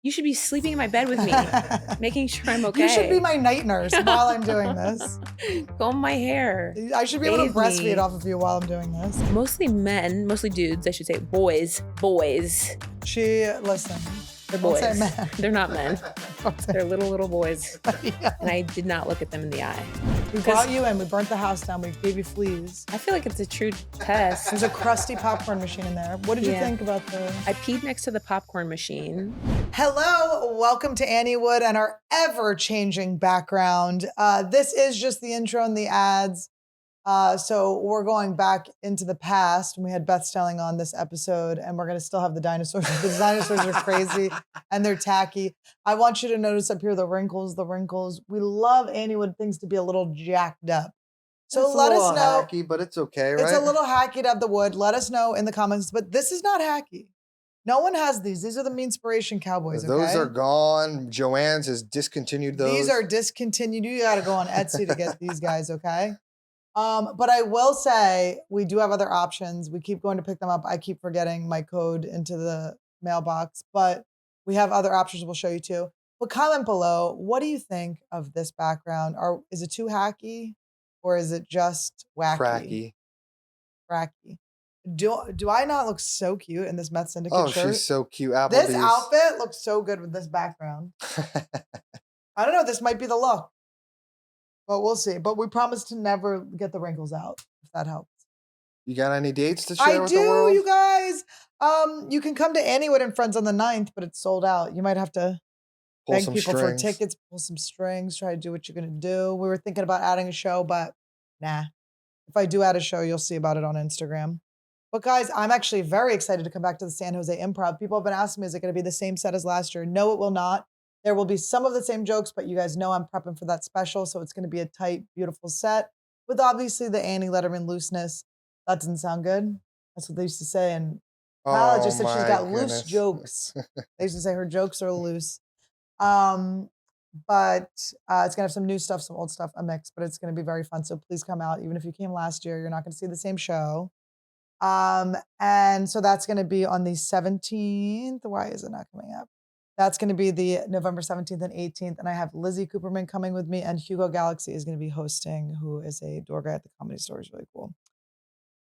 You should be sleeping in my bed with me, making sure I'm okay. You should be my night nurse while I'm doing this. Comb my hair. I should be able to breastfeed off of you while I'm doing this. Mostly men, mostly dudes, I should say. Boys. Listen. They're boys. Don't say men. They're not men. They're little boys. Yeah. And I did not look at them in the eye. We brought you in. We burnt the house down. We gave you fleas. I feel like it's a true test. There's a crusty popcorn machine in there. What did you think about I peed next to the popcorn machine. Hello, welcome to Anniewood and our ever-changing background. This is just the intro and the ads. So we're going back into the past when we had Beth Stelling on this episode, and we're going to still have the dinosaurs. The dinosaurs are crazy and they're tacky. I want you to notice up here the wrinkles. We love Anniewood things to be a little jacked up. So it's let us know. Hacky, but it's okay, right? It's a little hacky to have the wood. Let us know in the comments, but this is not hacky. No one has these. These are the Meanspiration Cowboys, okay? Those are gone. Joanne's has discontinued those. These are discontinued. You got to go on Etsy to get these guys, okay? But I will say we do have other options. We keep going to pick them up. I keep forgetting my code into the mailbox, but we have other options we'll show you too. But comment below, what do you think of this background? Is it too hacky or is it just wacky? Cracky. Do I not look so cute in this Meth Syndicate shirt? Oh, she's so cute. Applebee's. This outfit looks so good with this background. I don't know. This might be the look. But we'll see. But we promise to never get the wrinkles out, if that helps. You got any dates to share with the world? I do, you guys. You can come to Anniewood and Friends on the 9th, but it's sold out. You might have to beg people for tickets, pull some strings, try to do what you're going to do. We were thinking about adding a show, but nah. If I do add a show, you'll see about it on Instagram. But guys, I'm actually very excited to come back to the San Jose Improv. People have been asking me, is it going to be the same set as last year? No, it will not. There will be some of the same jokes, but you guys know I'm prepping for that special, so it's going to be a tight, beautiful set with obviously the Annie Lederman looseness. That doesn't sound good. That's what they used to say, and Paula just said she's got loose jokes. They used to say her jokes are loose. But it's going to have some new stuff, some old stuff, a mix, but it's going to be very fun, so please come out. Even if you came last year, you're not going to see the same show. And so that's going to be on the 17th. Why is it not coming up? That's going to be the November 17th and 18th. And I have Lizzie Cooperman coming with me, and Hugo Galaxy is going to be hosting, who is a door guy at the Comedy Store. Is really cool.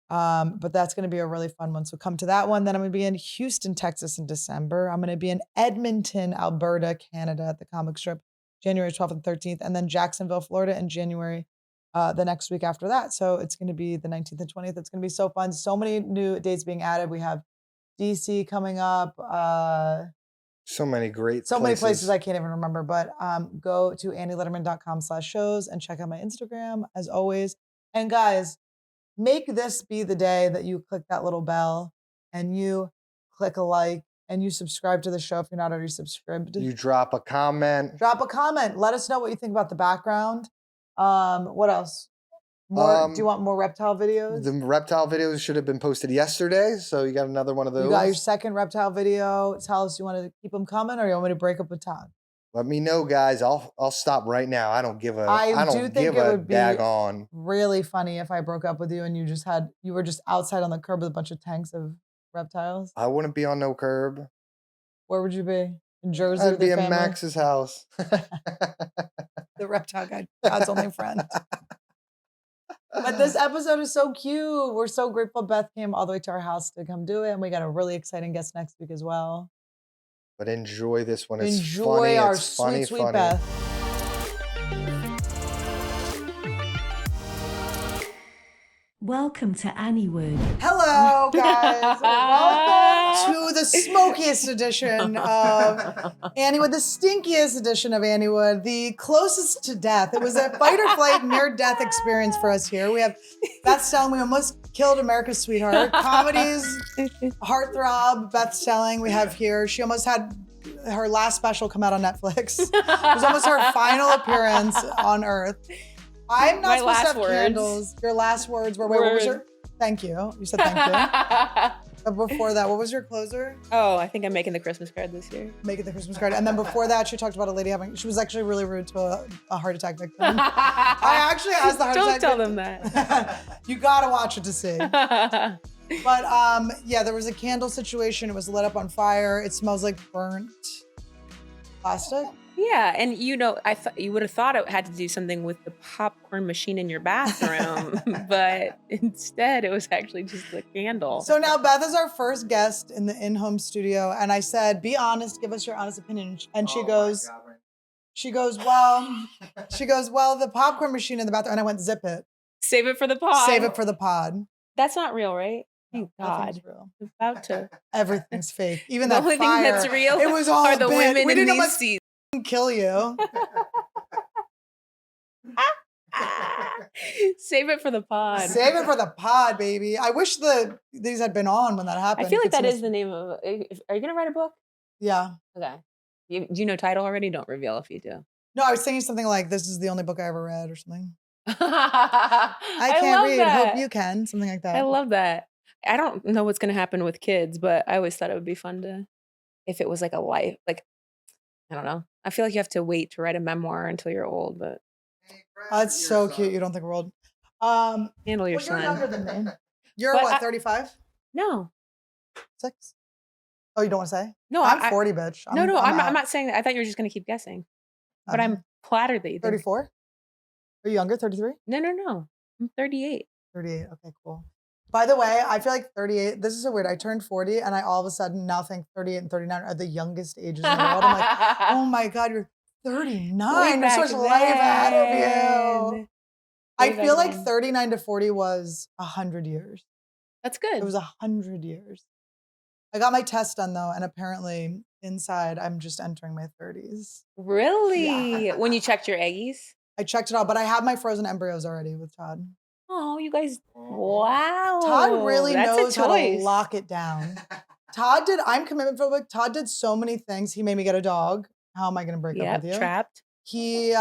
But that's going to be a really fun one. So come to that one. Then I'm going to be in Houston, Texas in December. I'm going to be in Edmonton, Alberta, Canada at the Comic Strip, January 12th and 13th. And then Jacksonville, Florida in January, the next week after that. So it's going to be the 19th and 20th. It's going to be so fun. So many new dates being added. We have DC coming up. So many many places I can't even remember, but go to annielederman.com/shows and check out my Instagram as always. And guys, make this be the day that you click that little bell and you click a like and you subscribe to the show if you're not already subscribed. You drop a comment. Let us know what you think about the background. What else? Do you want more reptile videos? The reptile videos should have been posted yesterday, so you got another one of those. You got your second reptile video. Tell us, you want to keep them coming or you want me to break up with Todd? Let me know, guys. I'll stop right now. I don't give a think it would be daggone. Really funny if I broke up with you and you were just outside on the curb with a bunch of tanks of reptiles. I wouldn't be on no curb. Where would you be? In Jersey? I'd be in Max's house. The reptile guy, Todd's only friend. But this episode is so cute. We're so grateful Beth came all the way to our house to come do it. And we got a really exciting guest next week as well. But enjoy this one. Enjoy our sweet Beth. Welcome to Anniewood. Hello, guys. Welcome to the smokiest edition of Anniewood, the stinkiest edition of Anniewood, the closest to death. It was a fight or flight, near-death experience for us here. We have Beth Stelling. We almost killed America's sweetheart. Comedy's heartthrob, Beth Stelling, we have here. She almost had her last special come out on Netflix. It was almost her final appearance on Earth. I'm not supposed to have candles. Your last words were, what was your? Thank you. You said thank you. But before that, what was your closer? Oh, I think I'm making the Christmas card this year. Making the Christmas card. And then before that, she talked about a lady she was actually really rude to a heart attack victim. I actually asked the heart attack victim. Don't tell them that. You gotta watch it to see. But yeah, there was a candle situation. It was lit up on fire. It smells like burnt Plastic? Yeah, and I thought you would have thought it had to do something with the popcorn machine in your bathroom, but instead it was actually just the candle. So now Beth is our first guest in the in-home studio, and I said, "Be honest, give us your honest opinion." And she goes, "Well, the popcorn machine in the bathroom." And I went, "Zip it, Save it for the pod. save it for the pod." That's not real, right? Thank Nothing's God. real. I'm about to. Everything's fake. Even The that only fire. thing that's real It was all are the a bit. women We in didn't know these much seats. kill you. Save it for the pod. Save it for the pod, baby. I wish these had been on when that happened. I feel You like could that see is the name of. Are you gonna write a book? Yeah. Okay. Do you know title already? Don't reveal if you do. No, I was thinking something like, "This is the only book I ever read," or something. I can't love read. That. Hope you can. Something like that. I love that. I don't know what's gonna happen with kids, but I always thought it would be fun to, if it was like a life, like I don't know. I feel like you have to wait to write a memoir until you're old, but That's so cute. You don't think we're old. handle your Well, you're younger son. than me. You're But what, 35? No, 6? Oh, you don't want to say? no, I'm 40, bitch. I'm out. not saying that. I thought you were just gonna keep guessing, but I'm flattered that you think. 34? Are you younger? 33? No. I'm 38. 38. Okay, cool. By the way, I feel like 38, this is so weird. I turned 40 and I all of a sudden now think 38 and 39 are the youngest ages in the world. I'm like, oh my God, you're 39. There's so much life ahead of you. I feel like 39 to 40 was 100 years. That's good. It was 100 years. I got my test done though, and apparently inside I'm just entering my 30s. Really? Yeah. When you checked your eggies? I checked it all, but I have my frozen embryos already with Todd. Oh, you guys! Wow. Todd really knows how to choice. lock it down. I'm commitment phobic. Todd did so many things. He made me get a dog. How am I going to break up with you? Trapped. He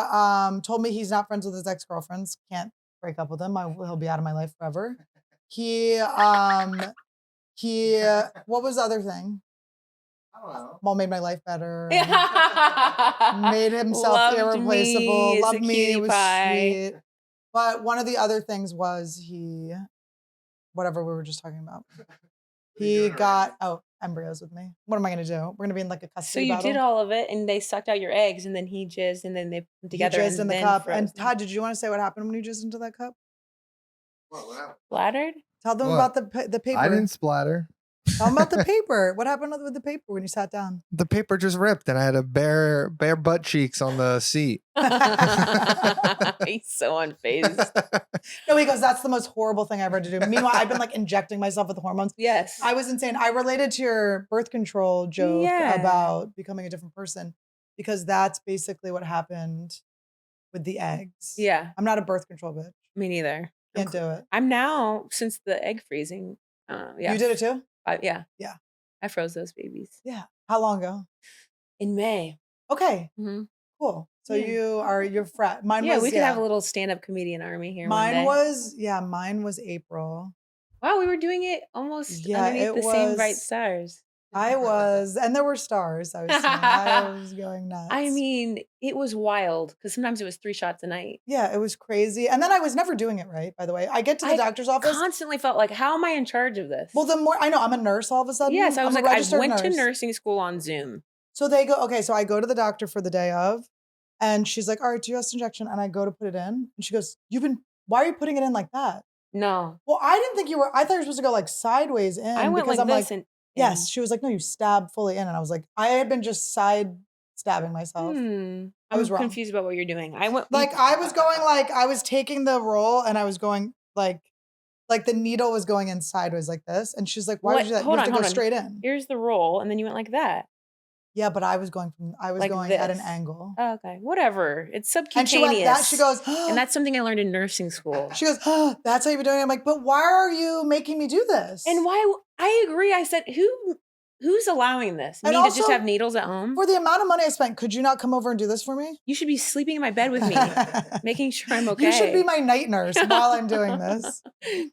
told me he's not friends with his ex-girlfriends. Can't break up with him. He'll be out of my life forever. He what was the other thing? I don't know. Well, made my life better. Made himself irreplaceable. Loved me. It was sweet. But one of the other things was whatever we were just talking about. He got embryos with me. What am I going to do? We're going to be in like a custody battle. So you did all of it, and they sucked out your eggs, and then he jizzed, and then they put them together. He jizzed in the cup. Frozen. And Todd, did you want to say what happened when you jizzed into that cup? What happened? Splattered? Tell them about the paper. I didn't splatter. Tell them about the paper. What happened with the paper when you sat down? The paper just ripped, and I had a bare butt cheeks on the seat. He's so unfazed. No, he goes, "That's the most horrible thing I ever had to do." Meanwhile, I've been like injecting myself with hormones. Yes. I was insane. I related to your birth control joke about becoming a different person because that's basically what happened with the eggs. Yeah. I'm not a birth control bitch. Me neither. Can't do it. I'm now, since the egg freezing. Yeah. You did it too? Yeah. Yeah. I froze those babies. Yeah. How long ago? In May. Okay. Mm-hmm. Cool. So Yeah. you're frat. Mine Yeah, was, we could have a little stand-up comedian army here. Mine was April. Wow, we were doing it almost underneath the same bright stars. I was, and there were stars. I was seeing. I was going nuts. I mean, it was wild because sometimes it was 3 shots a night. Yeah, it was crazy. And then I was never doing it right, by the way. I get to the doctor's office. Constantly felt like, how am I in charge of this? Well, the more I know, I'm a nurse all of a sudden. Yes, I was like, I went to nurse. nursing school on Zoom. So they go, okay, so I go to the doctor for the day of, and she's like, all right, do your injection. And I go to put it in. And she goes, why are you putting it in like that? No. Well, I didn't think I thought you were supposed to go like sideways in. I went because like I'm this. Like, yes. She was like, no, you stab fully in. And I was like, I had been just side stabbing myself. I was wrong. Confused about what you're doing. I was going like, I was taking the roll and I was going like the needle was going in sideways like this. And she's like, why would you do that? You have to go straight in. Here's the roll. And then you went like that. Yeah, but I was going like going at an angle. Oh, okay. Whatever. It's subcutaneous. And she went that. She goes, and that's something I learned in nursing school. She goes, that's how you've been doing it. I'm like, but why are you making me do this? And why? I agree. I said, who's allowing this? Me to just have needles at home? For the amount of money I spent, could you not come over and do this for me? You should be sleeping in my bed with me, making sure I'm okay. You should be my night nurse while I'm doing this.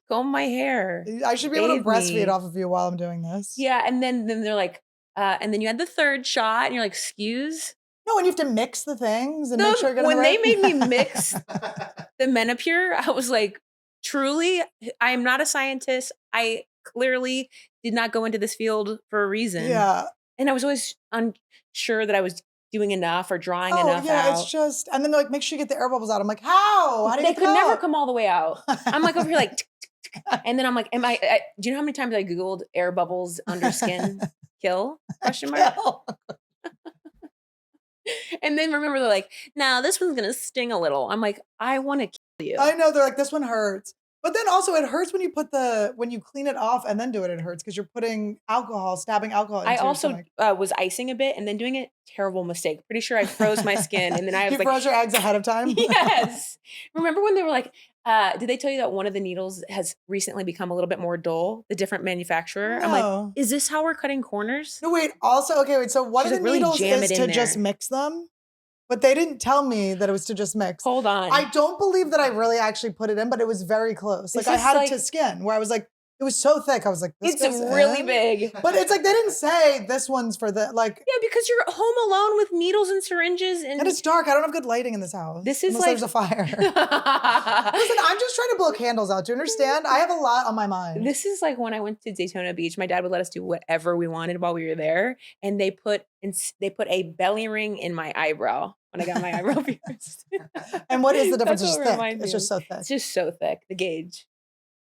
Comb my hair. I should be able to breastfeed off of you while I'm doing this. Yeah, and then they're like, and then you had the 3rd shot, and you're like, excuse? No, and you have to mix the things and make sure you're when they made me mix the Menopur, I was like, truly, I am not a scientist. I clearly did not go into this field for a reason. Yeah. And I was always unsure that I was doing enough or drawing Oh, enough yeah, out. it's just, and then they're like, make sure you get the air bubbles out. I'm like, how? How do you They get could them never out? come all the way out. I'm like over here like, tick, tick, tick. And then I'm like, do you know how many times I Googled air bubbles under skin kill? Question mark. Kill. And then remember they're like, nah, this one's gonna sting a little. I'm like, I want to kill you. I know, they're like, this one hurts. But then also it hurts when you when you clean it off and then do it, it hurts because you're putting stabbing alcohol into I your also stomach. was icing a bit and then doing it. Terrible mistake. Pretty sure I froze my skin and then I was You like, froze your eggs ahead of time? yes. Remember when they were like, did they tell you that one of the needles has recently become a little bit more dull? The different manufacturer. I'm like, No. is this how we're cutting corners? No, wait, also, okay, wait, so one She's of the like, really needles jam is it to in just there. mix them, but they didn't tell me that it was to just mix. Hold on. I don't believe that I really actually put it in, but it was very close. Like This I is had like- it to skin where I was like, it was so thick. I was like, this It's goes really in? big. But it's like, they didn't say this one's for the, like, Yeah, because you're home alone with needles and syringes and it's dark. I don't have good lighting in this house. This is unless there's a fire. Listen, I'm just trying to blow candles out. Do you understand? I have a lot on my mind. This is like when I went to Daytona Beach. My dad would let us do whatever we wanted while we were there, and they put a belly ring in my eyebrow when I got my eyebrow pierced. And what is the difference? That's It's what just thick. reminds It's me just of. so thick. It's just so thick. The gauge.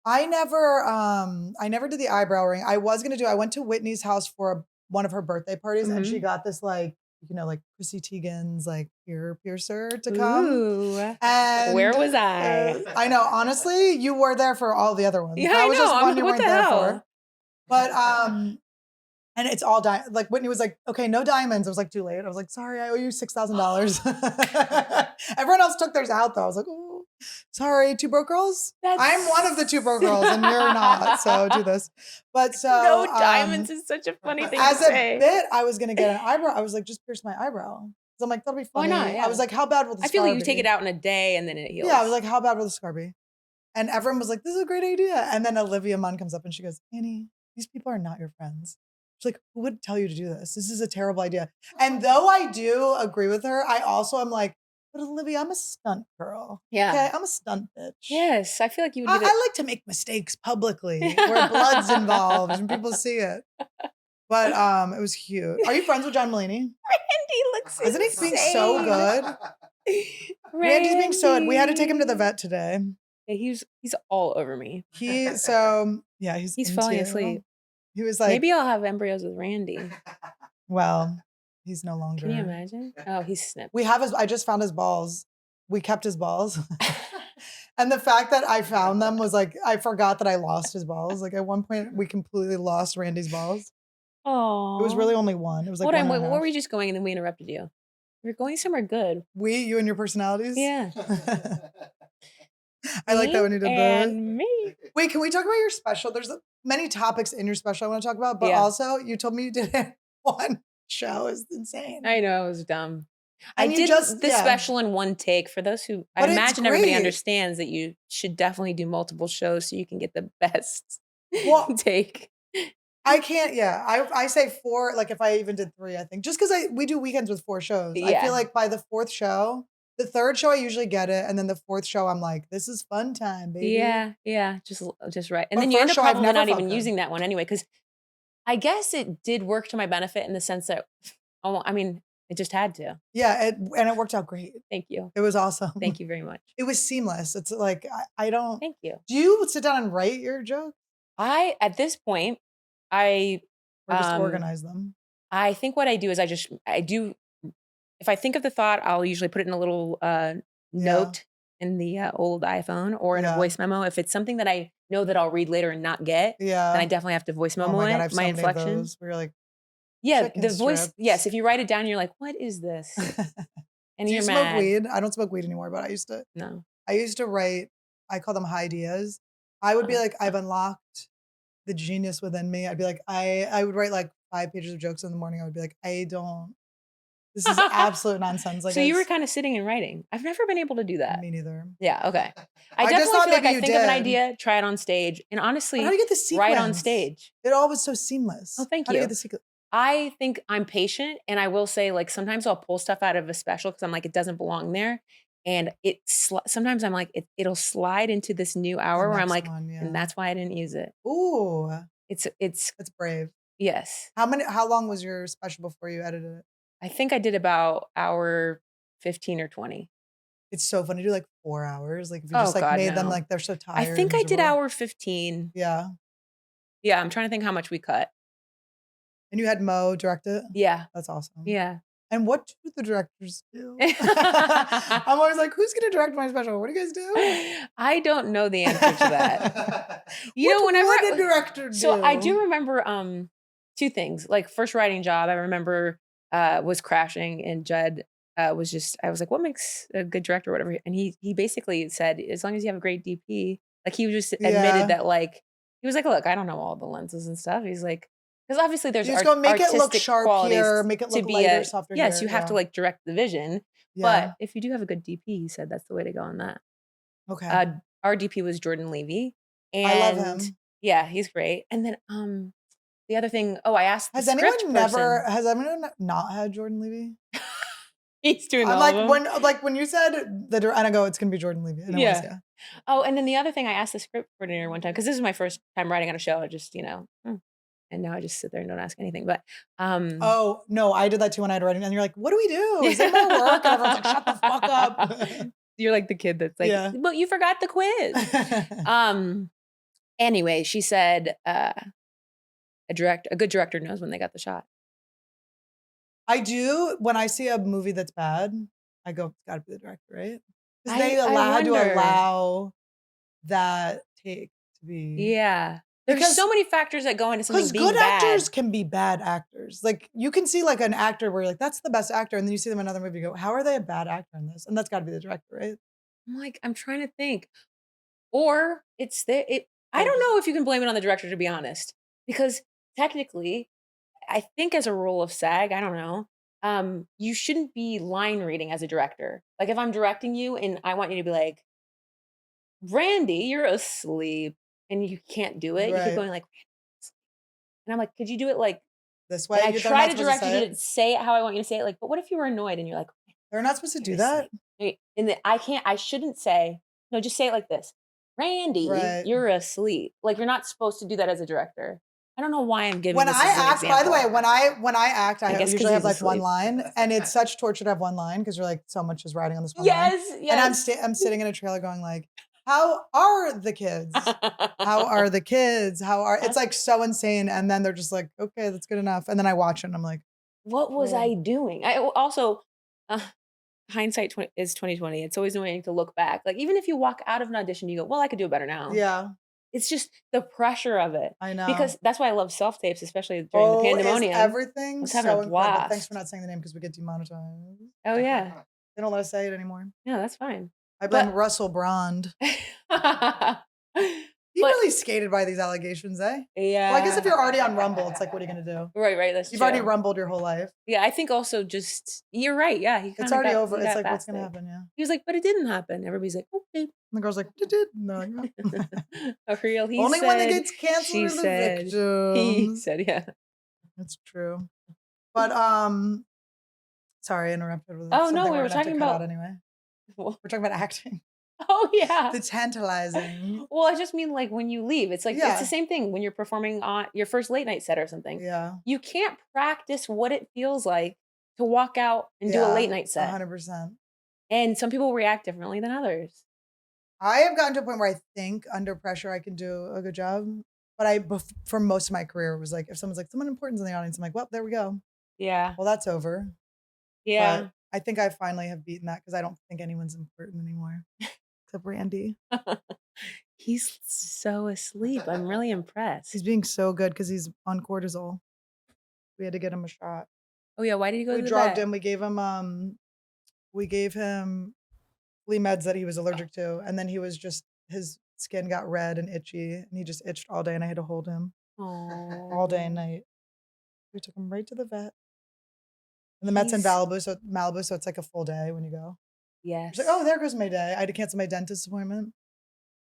I never did the eyebrow ring. I went to Whitney's house for one of her birthday parties and she got this like Chrissy Teigen's like ear piercer to come. Ooh. And Where was I? I know, honestly, you were there for all the other ones. Yeah, that I was know. just I'm one like, you what weren't the there hell? for. But and it's all like Whitney was like, okay, no diamonds. It was like too late. I was like, sorry, I owe you $6,000. Everyone else took theirs out though. I was like, oh, sorry, two broke girls. I'm one of the two broke girls, and you're not. So do this. But so No diamonds is such a funny thing as to say. a bit, I was gonna get an eyebrow. I was like, just pierce my eyebrow. So I'm like, that'll be Why funny. not? Yeah. I was like, how bad will the I feel scar like you take be? it out in a day and then it heals. Yeah, I was like, how bad will the scar be? And everyone was like, this is a great idea. And then Olivia Munn comes up and she goes, Annie, these people are not your friends. She's like, who would tell you to do this? This is a terrible idea. And though I do agree with her, I also am like, but Olivia, I'm a stunt girl. Yeah. Okay, I'm a stunt bitch. Yes, I feel like you would I get it. like to make mistakes publicly where blood's involved and people see it. But it was cute. Are you friends with John Mulaney? Randy looks Isn't he being so insane. good? Randy's being so good. We had to take him to the vet today. Yeah, he's all over me. He's falling asleep. He was like, Maybe I'll have embryos with Randy. well, he's no longer. Can you imagine? Oh, he's snipped. I just found his balls. We kept his balls. And the fact that I found them was like, I forgot that I lost his balls. Like at one point we completely lost Randy's balls. Oh, It was really only one. It was like Hold on, one and a where half. were you just going and then we interrupted you? We were going somewhere good. You and your personalities? Yeah. I like that when you did that. And me. Wait, can we talk about your special? There's many topics in your special I want to talk about, but Yeah. also you told me you did it one show. Is insane. I know, it was dumb. And I you did the special in one take. For those who, I But it's imagine everybody great. understands that you should definitely do multiple shows so you can get the best Well, take. I can't, I say 4, like if I even did 3, I think. Just because we do weekends with 4 shows. I Yeah. feel like by the 4th show, the 3rd show I usually get it, and then the 4th show I'm like, this is fun time, baby. Yeah, just right. And But then you end first up show, I've probably never not felt even good. using that one anyway, because I guess it did work to my benefit in the sense that, I mean, it just had to. Yeah, and it worked out great. Thank you. It was awesome. Thank you very much. It was seamless. It's like, I don't, Thank you. do you sit down and write your jokes At this point, I or just Um, organize them? I think what I do is if I think of the thought, I'll usually put it in a little note in the old iPhone or in a Yeah. voice memo. If it's something that I know that I'll read later and not get, Yeah. then I definitely have to voice Oh memo my God, I it, have so my many of inflection. those where you're like, Yeah, chicken the voice. strips. Yes, if you write it down, you're like, what is this? And do you you're smoke mad. weed? I don't smoke weed anymore, but I used to write, I call them high ideas. I would be like, I've unlocked the genius within me. I'd be like, I would write like 5 pages of jokes in the morning. I would be like, this is absolute nonsense. Like, So you were kind of sitting and writing. I've never been able to do that. me neither. Yeah, okay. I I just definitely thought feel like maybe I you think of an did. idea, try it on stage, and honestly, But how do you get the sequence? write on stage. It all was so seamless. Oh, thank How do you you. get the sequence? I think I'm patient, and I will say, like, sometimes I'll pull stuff out of a special because I'm like, it doesn't belong there, and sometimes I'm like, it'll slide into this new hour where I'm next like, one, yeah. and that's why I didn't use it. Ooh, It's that's brave. yes. How long was your special before you edited it? I think I did about hour 15 or 20. It's so funny to do like 4 hours. Like if you Oh just like God, made them no. like they're so I tired and think I did miserable. hour 15. Yeah. Yeah, I'm trying to think how much we cut. And you had Mo direct it? Yeah. That's awesome. Yeah. And what do the directors do? I'm always like, who's gonna direct my special? What do you guys do? I don't know the answer to that. You know, What whenever would a director do? So I do remember two things. Like first writing job, I remember was crashing and Judd was just I was like, what makes a good director or whatever? And he basically said, as long as you have a great DP, like he just admitted Yeah. that like he was like, look, I don't know all the lenses and stuff. He's like, because obviously there's You just go make it look artistic sharp qualities here, make it to look be lighter, a softer yes, here. you have to Yeah. like direct the vision. Yeah. But if you do have a good DP, he said that's the way to go on that. Okay. Our DP was Jordan Levy. I love And him. yeah, he's great. And then the other thing, I asked the Has script anyone not had Jordan Levy? He's doing I'm all like of them. when you said and I go, it's gonna be Jordan Levy. And Yeah. was, yeah. Oh, and then the other thing I asked the script coordinator one time, because this is my first time writing on a show. I just, and now I just sit there and don't ask anything. But Oh no, I did that too when I had writing, and you're like, what do we do? Is there more work? And everyone's like, shut the fuck up. You're like the kid that's like, Yeah. but you forgot the quiz. Anyway, she said a good director knows when they got the shot. I do when I see a movie that's bad, I go, it's gotta be the director, right? Because they I had to wonder. allow that take to be. Yeah. There's Because- so many factors that go into something Because being good bad. actors can be bad actors. Like you can see like an actor where you're like, that's the best actor, and then you see them in another movie, you go, how are they a bad actor in this? And that's got to be the director, right? I'm like, I'm trying to think. Or I don't know if you can blame it on the director, to be honest. Because technically, I think as a rule of SAG, I don't know, you shouldn't be line reading as a director. Like if I'm directing you and I want you to be like, Randy, you're asleep, and you can't do it. You keep Right. going like, and I'm like, could you do it like This way. and I they're try not to supposed direct you to say it how I want you to say it. Like, but what if you were annoyed and you're like, They're not supposed to do you're that. asleep? And I shouldn't say, no, just say it like this. Randy, Right. you're asleep. Like you're not supposed to do that as a director. I don't know why I'm giving When this I as an act, by the example. way, when I act, I guess 'cause usually have he's like one asleep. line, and it's such torture to have one line because you're like, so much is riding on this one line. Yes, And I'm yes. I'm sitting in a trailer going like, how are the kids? How are the kids? It's like so insane. And then they're just like, okay, that's good enough. And then I watch it and I'm like, What was Oh. I doing? I also hindsight is 2020. It's always annoying to look back. Like even if you walk out of an audition, you go, well, I could do it better now. yeah, It's just the pressure of it. I know. Because that's why I love self tapes, especially during the is pandemonium. everything was so having a incredible. blast. Thanks for not saying the name because we get demonetized. Oh yeah. They don't let us say it anymore. Yeah, that's fine. I blame But- Russell Brand. He But- really skated by these allegations, eh? Yeah. Well, I guess if you're already on Rumble, it's like, what are you gonna do? right, that's You've true. already rumbled your whole life. Yeah, I think also just you're right. Yeah, he It's kinda already got- over. he It's got like, what's gonna past it. happen? Yeah. He was like, but it didn't happen. Everybody's like, okay. And the girl's like, it did. No, like, no. Oh, for real. He Only said, when it gets canceled she are the said, he victims. said, yeah. It's true. But sorry, I interrupted with Oh, no, something we we're were gonna have to talking cut out about- anyway. Well, We're talking about acting. oh yeah. The tantalizing. Well, I just mean like when you leave, it's like Yeah. it's the same thing when you're performing on your first late night set or something. Yeah. You can't practice what it feels like to walk out and do a late night set. 100%. And some people react differently than others. I have gotten to a point where I think under pressure I can do a good job. But for most of my career, it was like, if someone's like, someone important's in the audience, I'm like, well, there we go. Yeah. Well, that's over. Yeah. But I think I finally have beaten that because I don't think anyone's important anymore. Except Randy. He's so asleep. I'm really impressed. He's being so good because he's on cortisol. We had to get him a shot. Oh yeah, why did he go We to the drugged vet? him. We gave him flea meds that he was allergic to, and then his skin got red and itchy, and he just itched all day, and I had to hold him all day and night. We took him right to the vet. And the Met's in He's- Malibu, so it's like a full day when you go. Yes. It's like, oh, there goes my day. I had to cancel my dentist appointment.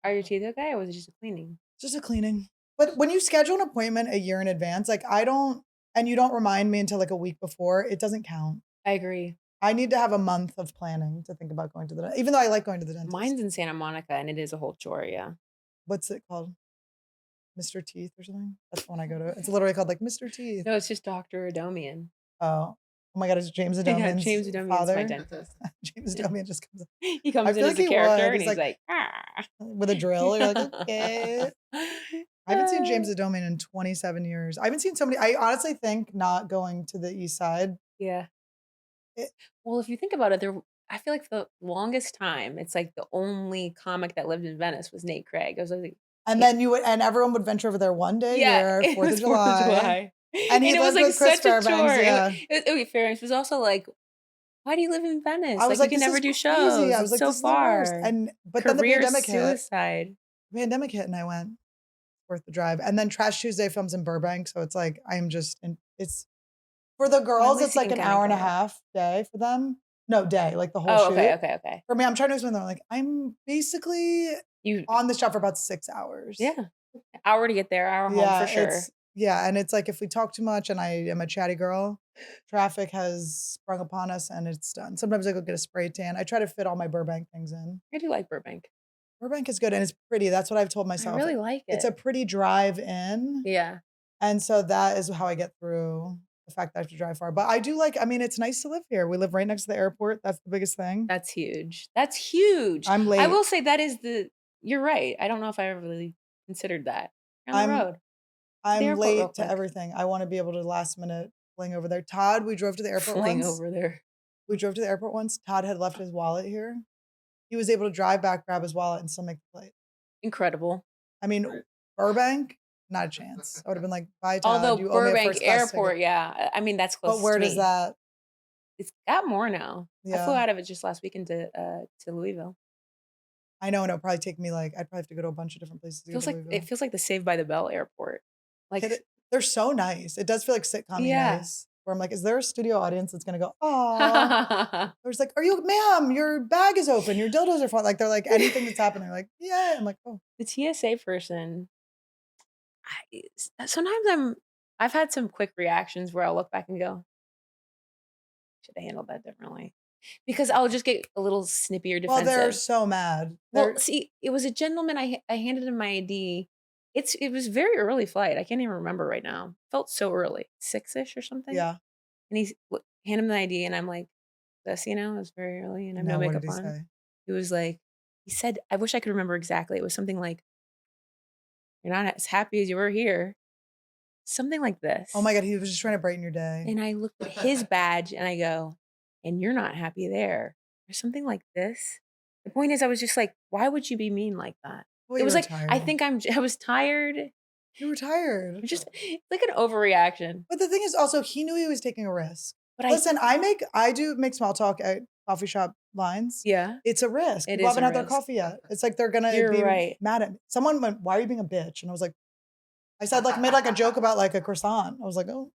Are your teeth okay, or was it just a cleaning? Just a cleaning. But when you schedule an appointment a year in advance, like and you don't remind me until like a week before, it doesn't count. I agree. I need to have a month of planning to think about going to the dentist, even though I like going to the dentist. Mine's in Santa Monica, and it is a whole chore. Yeah. What's it called? Mr. Teeth or something? That's the one I go to. It's literally called like Mr. Teeth. No, it's just Dr. Adomian. Oh, Oh my God, it's James Yeah, Adomian's James Adomian's my father. dentist. James Adomian just comes up. He I comes in feel as like a he character would. and He's he's like like, "Ah." with a drill. You're like, okay. I haven't seen James Uh, Adomian in 27 years. I haven't seen somebody. I honestly think not going to the East Side. Yeah. It, Well, if you think about it, I feel like for the longest time, it's like the only comic that lived in Venice was Nate Craig. I was like, and yeah, then and everyone would venture over there one day a yeah, year, it 4th of was 4th of July. July. And he And it was lived like with Chris such a Fairbanks. chore. Yeah. Fairbanks was also like, why do you live in Venice? I was Like, you like, can this never is do crazy. shows. I was It's like, so this is the worst. far. But then the Career pandemic hit. suicide. Pandemic hit and I went, worth the drive. And then Trash Tuesday films in Burbank. So it's like, it's for the Oh, at girls, it's least you like can an kinda hour and a go. half day for them. No, day, like the whole Oh, shoot. okay. For me, I'm trying to explain that. Like, I'm basically You on this job for about 6 hours. Yeah. Hour to get there, hour home for sure. And it's like if we talk too much and I am a chatty girl, traffic has sprung upon us and it's done. Sometimes I go get a spray tan. I try to fit all my Burbank things in. I do like Burbank. Burbank is good and it's pretty. That's what I've told I myself. really like it. It's a pretty drive in. Yeah. And so that is how I get through the fact that I have to drive far. But I do it's nice to live here. We live right next to the airport. That's the biggest thing. That's huge. That's huge. I'm I late. will say that is you're right. I don't know if I ever really considered that. Down the road. I'm airport real late to quick. everything. I want to be able to last minute fling over there. Todd, we drove to the airport Fling once. over there. We drove to the airport once. Todd had left his wallet here. He was able to drive back, grab his wallet, and still make the flight. Incredible. I mean, Burbank, not a chance. I would have been like, bye, Todd. Although you owe me a Burbank first class Airport, ticket. yeah. I mean, that's close. But where to does me. that? It's got more now. Yeah. I flew out of it just last weekend to Louisville. I know, and it'll probably take me I'd probably have to go to a bunch of different places. It feels like the Saved by the Bell airport. Like they're so nice. It does feel like sitcom nice. Where I'm like, is there a studio audience that's gonna go, oh? There's like, ma'am, your bag is open, your dildos are fun. Like they're like anything that's happening. They're like, yeah. I'm like, oh. The TSA person. Sometimes I've had some quick reactions where I'll look back and go, should have handled that differently. Because I'll just get a little snippy or defensive. Well, they're so mad. Well, see, it was a gentleman. I handed him my ID. It was very early flight. I can't even remember right now. Felt so early, 6-ish or something. Yeah. And he's hand him the ID, and I'm like, this, it was very early, and I have no what makeup did he on. say? He was like, he said, I wish I could remember exactly. It was something like, you're not as happy as you were here. Something like this. Oh my God, he was just trying to brighten your day. And I looked at his badge and I go, and you're not happy there. Or something like this. The point is, I was just like, why would you be mean like that? Well, it was like, tired. I was tired. You were tired. Just like an overreaction. But the thing is also, he knew he was taking a risk. But listen, I do make small talk at coffee shop lines. Yeah. It's a risk. People haven't had their coffee yet. It's like they're gonna be mad at me. Someone went, why are you being a bitch? And I was like, I said made a joke about a croissant. I was like, oh.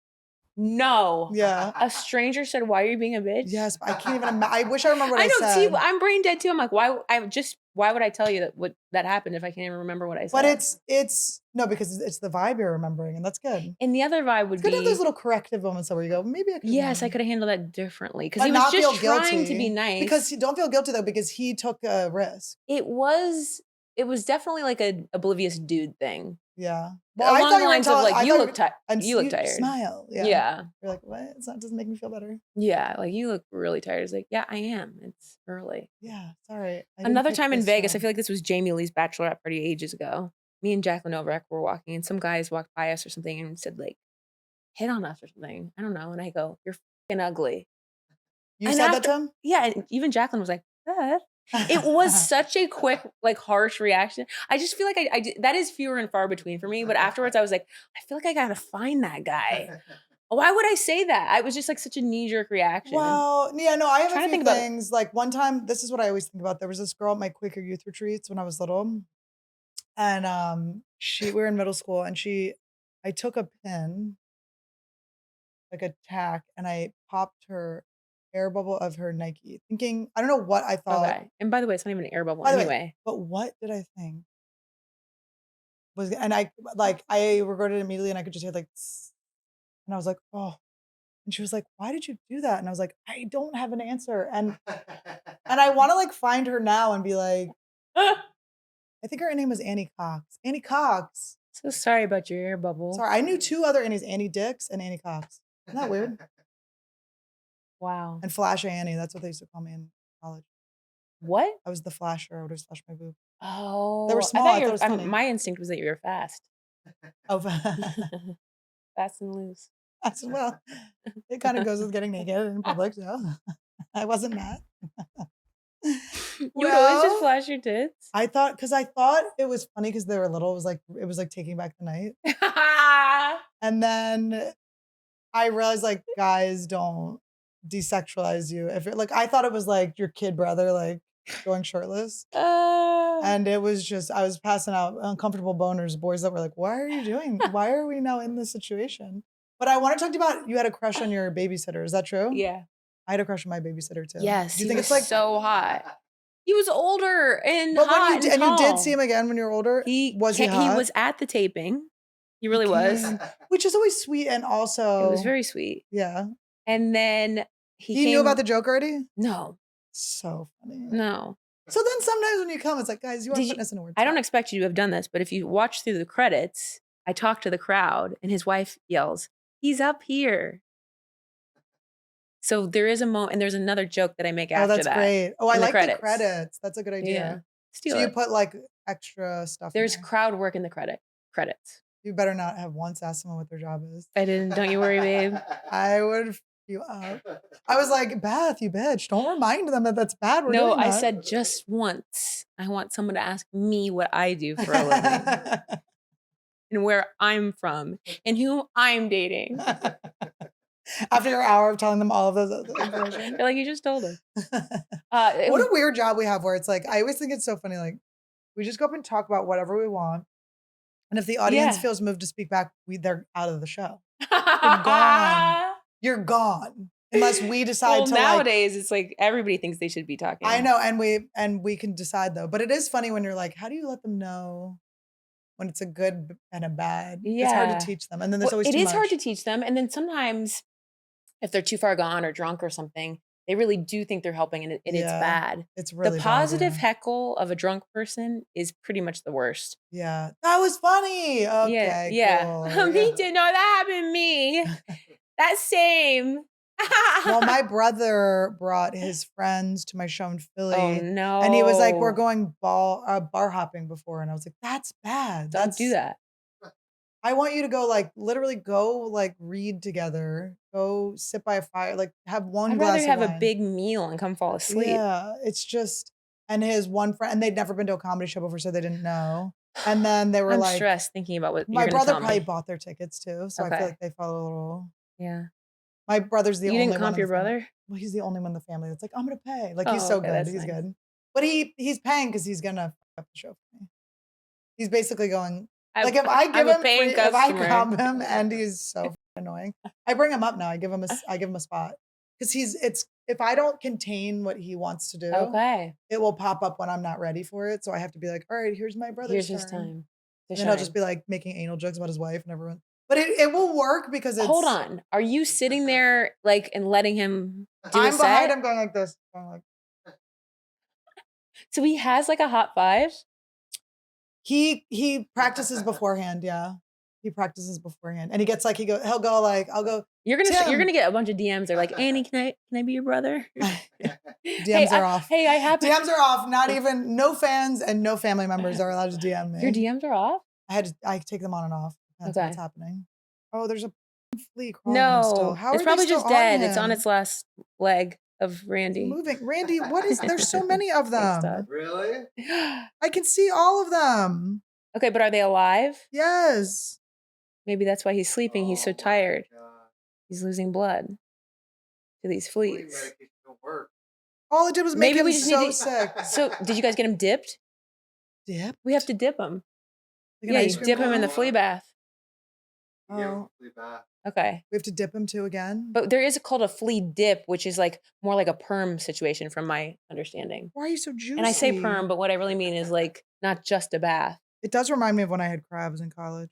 No. Yeah. A stranger said, why are you being a bitch? Yes, but I can't even I wish I remember what I said. See, I'm brain dead too. I'm like, why would I tell you that happened if I can't even remember what I said? But it's no, because it's the vibe you're remembering, and that's good. And the other vibe would be good to have those little corrective moments where you go, maybe I could. Yes, I could have handled that differently. Because he was just trying to be nice. Because don't feel guilty though, because he took a risk. It was definitely like an oblivious dude thing. Yeah. Well, along the lines of you look tired. You look tired. Smile. Yeah. Yeah. You're like, what? That doesn't make me feel better. Yeah. Like you look really tired. It's like, yeah, I am. It's early. Yeah. Sorry. Another time in Vegas, I feel like this was Jamie Lee's bachelorette party ages ago. Me and Jacqueline Overeck were walking and some guys walked by us or something and said hit on us or something. I don't know. And I go, you're fucking ugly. You said that to him? Yeah. And even Jacqueline was like, what? It was such a quick, harsh reaction. I just feel like that is fewer and far between for me. But afterwards, I was like, I feel like I gotta find that guy. Why would I say that? I was just such a knee-jerk reaction. Well, yeah, no, I have a few things. One time, this is what I always think about. There was this girl at my Quaker youth retreats when I was little, and we were in middle school, and I took a pin, like a tack, and I popped her air bubble of her Nike, thinking, I don't know what I thought. Okay. And by the way, it's not even an air bubble anyway. But what did I think? And I regretted it immediately, and I could just hear and I was like, oh. And she was like, why did you do that? And I was like, I don't have an answer. And I want to find her now and be like, I think her name was Annie Cox. Annie Cox. So sorry about your air bubble. Sorry, I knew 2 other Annies, Annie Dix and Annie Cox. Isn't that weird? Wow. And Flash Annie, that's what they used to call me in college. What? I was the flasher. I would just flash my boob. Oh, They were I small. thought I you thought it were. was funny. My instinct was that you were fast. Oh, Fast and loose. well, it kind of goes with getting naked in public, so I wasn't mad. You would always just Well, flash your tits. I thought it was funny because they were little. It was like Taking Back the Night. And then I realized like guys don't desexualize you. If it like I thought it was like your kid brother like going shirtless. And it was just I was passing out uncomfortable boners, boys that were like, why are you doing? Why are we now in this situation? But I want to talk to you about you had a crush on your babysitter. Is that true? Yeah. I had a crush on my babysitter too. Yes. Do you think was it's like so hot? He was older and but hot when you and and you did tall. see him again when you were older? He Was he He hot? was at the taping. He really was. came, which is always sweet and also It was very sweet. yeah. And then He knew about the joke already? No, So funny. no. So then sometimes when you come, it's like, guys, you are Did you- fitness and awards. I don't expect you to have done this, but if you watch through the credits, I talk to the crowd and his wife yells, "He's up here." So there is a moment, and there's another joke that I make after Oh, that's that. great. Oh, I in the like credits. the credits. That's a good idea. Yeah. Steal So you it. put like extra stuff. There's in there. crowd work in the credits. You better not have once asked someone what their job is. I didn't. Don't you worry, babe. I would f you up. I was like, Beth, you bitch. Don't remind them that that's bad. We're No, doing I that. said just once. I want someone to ask me what I do for a living and where I'm from and who I'm dating. After your hour of telling them all of those information. They're like, you just told us. What a weird job we have where it's like, I always think it's so funny. Like, we just go up and talk about whatever we want. And if the audience Yeah. feels moved to speak back, they're out of the show. You're gone. You're gone. Unless we decide Well, to nowadays it's like everybody thinks they should be talking. I know, and we can decide though. But it is funny when you're like, how do you let them know when it's a good and a bad? It's hard Yeah. to teach them. And then there's always It too is much. hard to teach them, and then sometimes if they're too far gone or drunk or something, they really do think they're helping, and it's Yeah. bad. It's really The bad, positive yeah. heckle of a drunk person is pretty much the worst. Yeah. That was funny. Okay, yeah. cool. Me Yeah. too. No, that happened to me. That same. Well, my brother brought his friends to my show in Philly. Oh no. And he was like, we're going bar hopping before. And I was like, that's bad. Don't do that. I want you to go like literally go like read together, go sit by a fire, like have one I'd glass rather of have wine. a big meal and come fall asleep. Yeah, it's just, and his one friend, and they'd never been to a comedy show before, so they didn't know. And then they were I'm like, stressed thinking about what my you're gonna brother tell probably me. bought their tickets too, so I Okay. feel like they felt a little. Yeah. My brother's the You only didn't one. comp in your the family- brother? Well, he's the only one in the family that's like, I'm gonna pay. Like he's Oh, so okay, good. that's He's nice. good. But he's paying because he's gonna fuck up the show for me. He's basically going, like if I give I'm a him paying free, if I customer. comp him and he's so annoying. I bring him up now. I give him a spot. Because if I don't contain what he wants to do, Okay. it will pop up when I'm not ready for it. So I have to be like, all right, here's my brother's Here's his turn. time. And then he'll just be like making anal jokes about his wife and everyone. But it will work because it's Hold on. Are you sitting there like and letting him do a I'm set? behind him going like this. Going like, So he has like a hot five? he practices beforehand, yeah. He practices beforehand. And he gets like he'll go like, I'll go, You're Tim. gonna get a bunch of DMs. They're like, Annie, can I be your brother? DMs are off. Hey, I have DMs are off. Not even no fans and no family members are allowed to DM me. Your DMs are off? I take them on and off. Depends on Okay. what's happening. Oh, there's a flea crawling on him still. No. How It's are probably they still just dead. It's on him? its last leg of Randy. Moving. Randy, what is there's so many of Thanks, them. Really? I can see all of them. Okay, but are they alive? Yes. Maybe that's why he's sleeping. He's so Oh my tired. God. He's losing blood to these Flea fleas. medication don't work. All it did was make Maybe him we just so need to- sick. So, did you guys get him dipped? Dip? We have to dip him. Like an Yeah, you ice cream dip him in the cone? flea bath. You give 'em Oh. a flea bath. Okay. We have to dip him too again? But there is called a flea dip, which is like more like a perm situation from my understanding. Why are you so juicy? And I say perm, but what I really mean is like not just a bath. It does remind me of when I had crabs in college.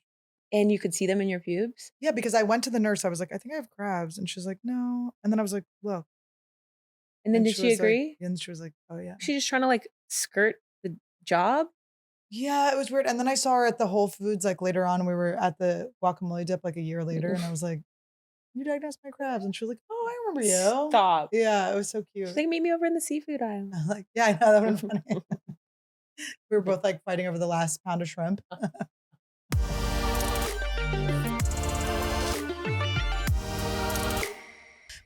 And you could see them in your pubes. Yeah, because I went to the nurse. I was like, I think I have crabs. And she was like, no. And then I was like, look. And then did she was like- agree? and she was like, oh yeah. Was she just trying to like skirt the job? Yeah, it was weird. And then I saw her at the Whole Foods like later on. We were at the guacamole dip like a year later. And I was like, you diagnosed my crabs. And she was like, oh, I remember you. Stop. Yeah, it was so cute. She's like, meet me over in the seafood aisle. Like, yeah, I know, that would have been funny. We were both like fighting over the last pound of shrimp.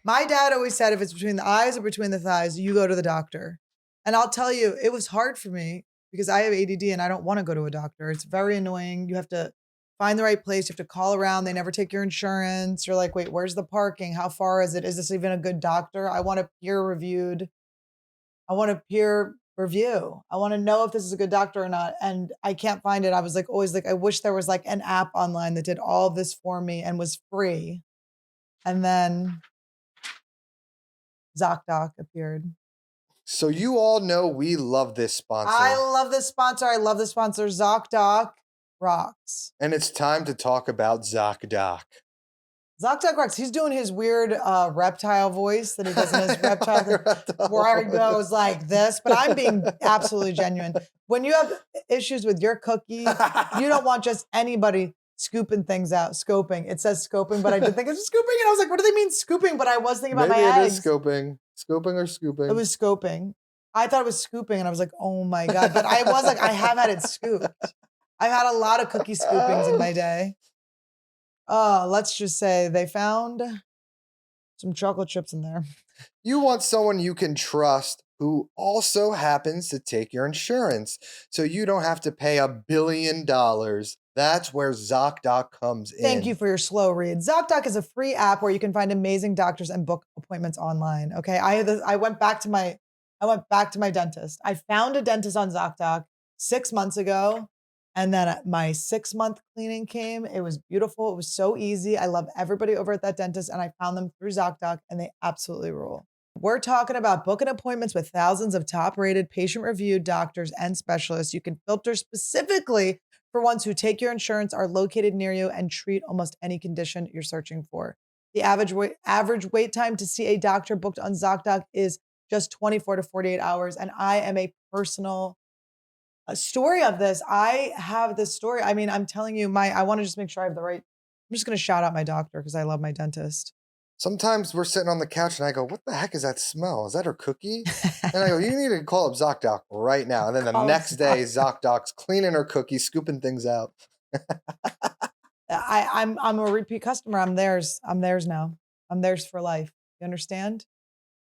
My dad always said if it's between the eyes or between the thighs, you go to the doctor. And I'll tell you, it was hard for me because I have ADD and I don't want to go to a doctor. It's very annoying. You have to find the right place. You have to call around. They never take your insurance. You're like, wait, where's the parking? How far is it? Is this even a good doctor? I want a peer review. I want to know if this is a good doctor or not. And I can't find it. I was like, always like, I wish there was like an app online that did all of this for me and was free. And then ZocDoc appeared. So you all know we love this sponsor. I love this sponsor. ZocDoc rocks. And it's time to talk about ZocDoc. ZocDoc rocks. He's doing his weird reptile voice that he does in his reptile where he goes like this. But I'm being absolutely genuine. When you have issues with your cookie, you don't want just anybody scooping things out. Scoping. It says scoping, but I did think it's scooping. And I was like, what do they mean scooping? But I was thinking about Maybe my it eggs. is scoping. Scoping or scooping? It was scoping. I thought it was scooping, and I was like, oh my God. But I was like, I have had it scooped. I've had a lot of cookie scoopings in my day. Let's just say they found some chocolate chips in there. You want someone you can trust who also happens to take your insurance, so you don't have to pay $1 billion. That's where ZocDoc comes in. Thank you for your slow read. ZocDoc is a free app where you can find amazing doctors and book appointments online. Okay, I went back to my dentist. I found a dentist on ZocDoc 6 months ago, and then my 6-month cleaning came. It was beautiful. It was so easy. I love everybody over at that dentist, and I found them through ZocDoc, and they absolutely rule. We're talking about booking appointments with thousands of top-rated, patient-reviewed doctors and specialists. You can filter specifically for ones who take your insurance, are located near you, and treat almost any condition you're searching for. The average wait time to see a doctor booked on ZocDoc is just 24 to 48 hours. And I am a personal story of this. I have this story. I mean, I'm telling you, I want to just make sure I have the right. I'm just going to shout out my doctor because I love my dentist. Sometimes we're sitting on the couch and I go, what the heck is that smell? Is that her cookie? And I go, you need to call up ZocDoc right now. And then the next day, ZocDoc's cleaning her cookie, scooping things out. I'm a repeat customer. I'm theirs now. I'm theirs for life. You understand?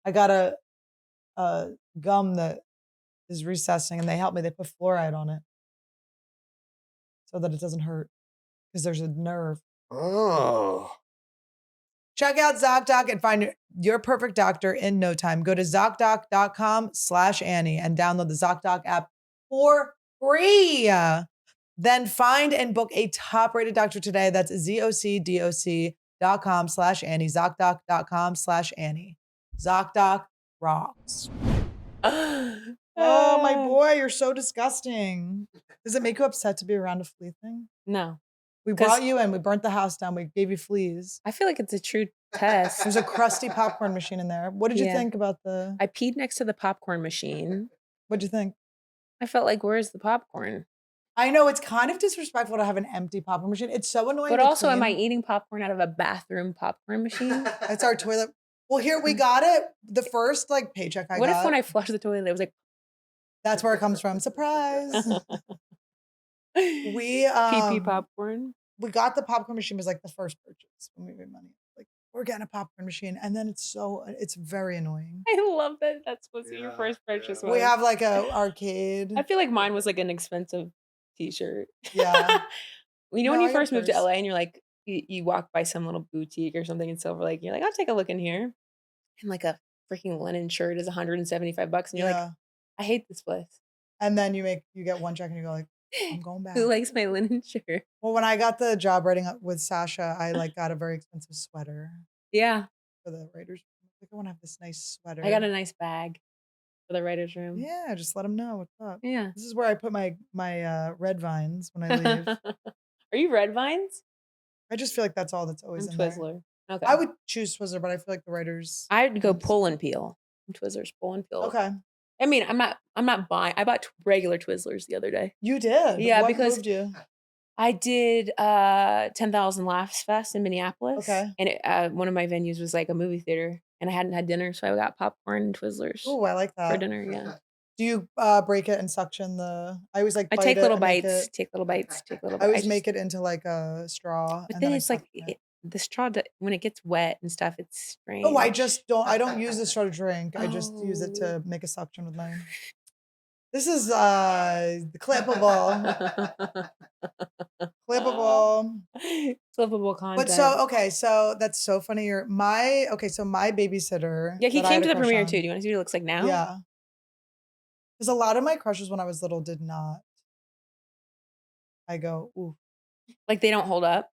I got a gum that is recessing and they helped me. They put fluoride on it so that it doesn't hurt because there's a nerve. Oh. Check out ZocDoc and find your perfect doctor in no time. Go to ZocDoc.com/Annie and download the ZocDoc app for free. Then find and book a top-rated doctor today. That's ZocDoc.com/Annie. ZocDoc.com/Annie. ZocDoc rocks. Oh, my boy, you're so disgusting. Does it make you upset to be around a flea thing? No. We brought you in. We burnt the house down. We gave you fleas. I feel like it's a true test. There's a crusty popcorn machine in there. What did you think about the... I peed next to the popcorn machine. What'd you think? I felt like, where's the popcorn? I know it's kind of disrespectful to have an empty popcorn machine. It's so annoying. But also, am I eating popcorn out of a bathroom popcorn machine? It's our toilet. Well, here we got it. The first paycheck I got. What if when I flushed the toilet, it was like... That's where it comes from. Surprise. We pee popcorn. We got the popcorn machine was like the first purchase when we made money. Like we're getting a popcorn machine, and then it's very annoying. I love that. That's supposed to be your first purchase. We have like a arcade. I feel like mine was like an expensive T-shirt. Yeah. You know when you first moved to LA and you're like you walk by some little boutique or something in Silver Lake, you're like, I'll take a look in here, and like a freaking linen shirt is $175, and you're like, I hate this place. And then you get one check and you go like, I'm going back. Who likes my linen shirt? Well, when I got the job writing up with Sasha, I got a very expensive sweater. Yeah. For the writers room. I want to have this nice sweater. I got a nice bag for the writers room. Yeah, just let them know what's up. Yeah. This is where I put my red vines when I leave. Are you red vines? I just feel like that's all that's always in Twizzler. There. Okay. I would choose Twizzler, but I feel like the writers. I'd go pull and peel. Twizzlers, pull and peel. Okay. I mean, I'm not buying. I bought regular Twizzlers the other day. You did? Yeah, what because moved you? I did 10,000 Laughs Fest in Minneapolis. Okay. And one of my venues was like a movie theater, and I hadn't had dinner, so I got popcorn and Twizzlers Oh, I like for that. dinner. Yeah. Do you break it and suction the? I always like I bite take it little and make bites, it. take little bites, take little I bites. always make it into like a straw But and then then I it's like suction it. the straw when it gets wet and stuff, it's strange. Oh, I just don't. I don't use the straw to drink. I just use it Oh. to make a suction with mine. This is clippable. Clippable. Clippable content. But so okay, so that's so funny. So my babysitter. Yeah, he that I came had to a the crush premiere on- too. Do you want to see what he looks like now? Yeah. Because a lot of my crushes when I was little did not. I go, ooh. Like they don't hold up.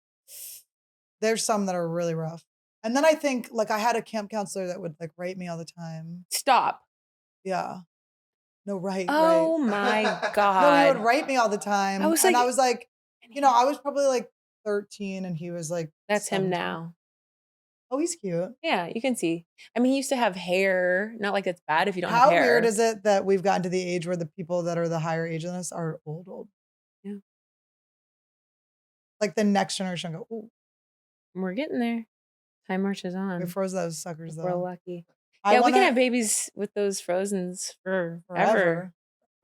There's some that are really rough. And then I think like I had a camp counselor that would like write me all the time. Stop. Yeah. No, right. Oh my No, he God. would write me all the time. I was and like- I was like, I was probably like 13 and he was like That's him 17. now. Oh, he's cute. Yeah, you can see. I mean, he used to have hair. Not like it's bad if you don't have How hair. weird is it that we've gotten to the age where the people that are the higher age than us are old? Yeah. Like the next generation go, ooh, We're getting there. Time marches on. we froze those suckers We're though. lucky. I Yeah, we can wanna- have babies with those frozens forever.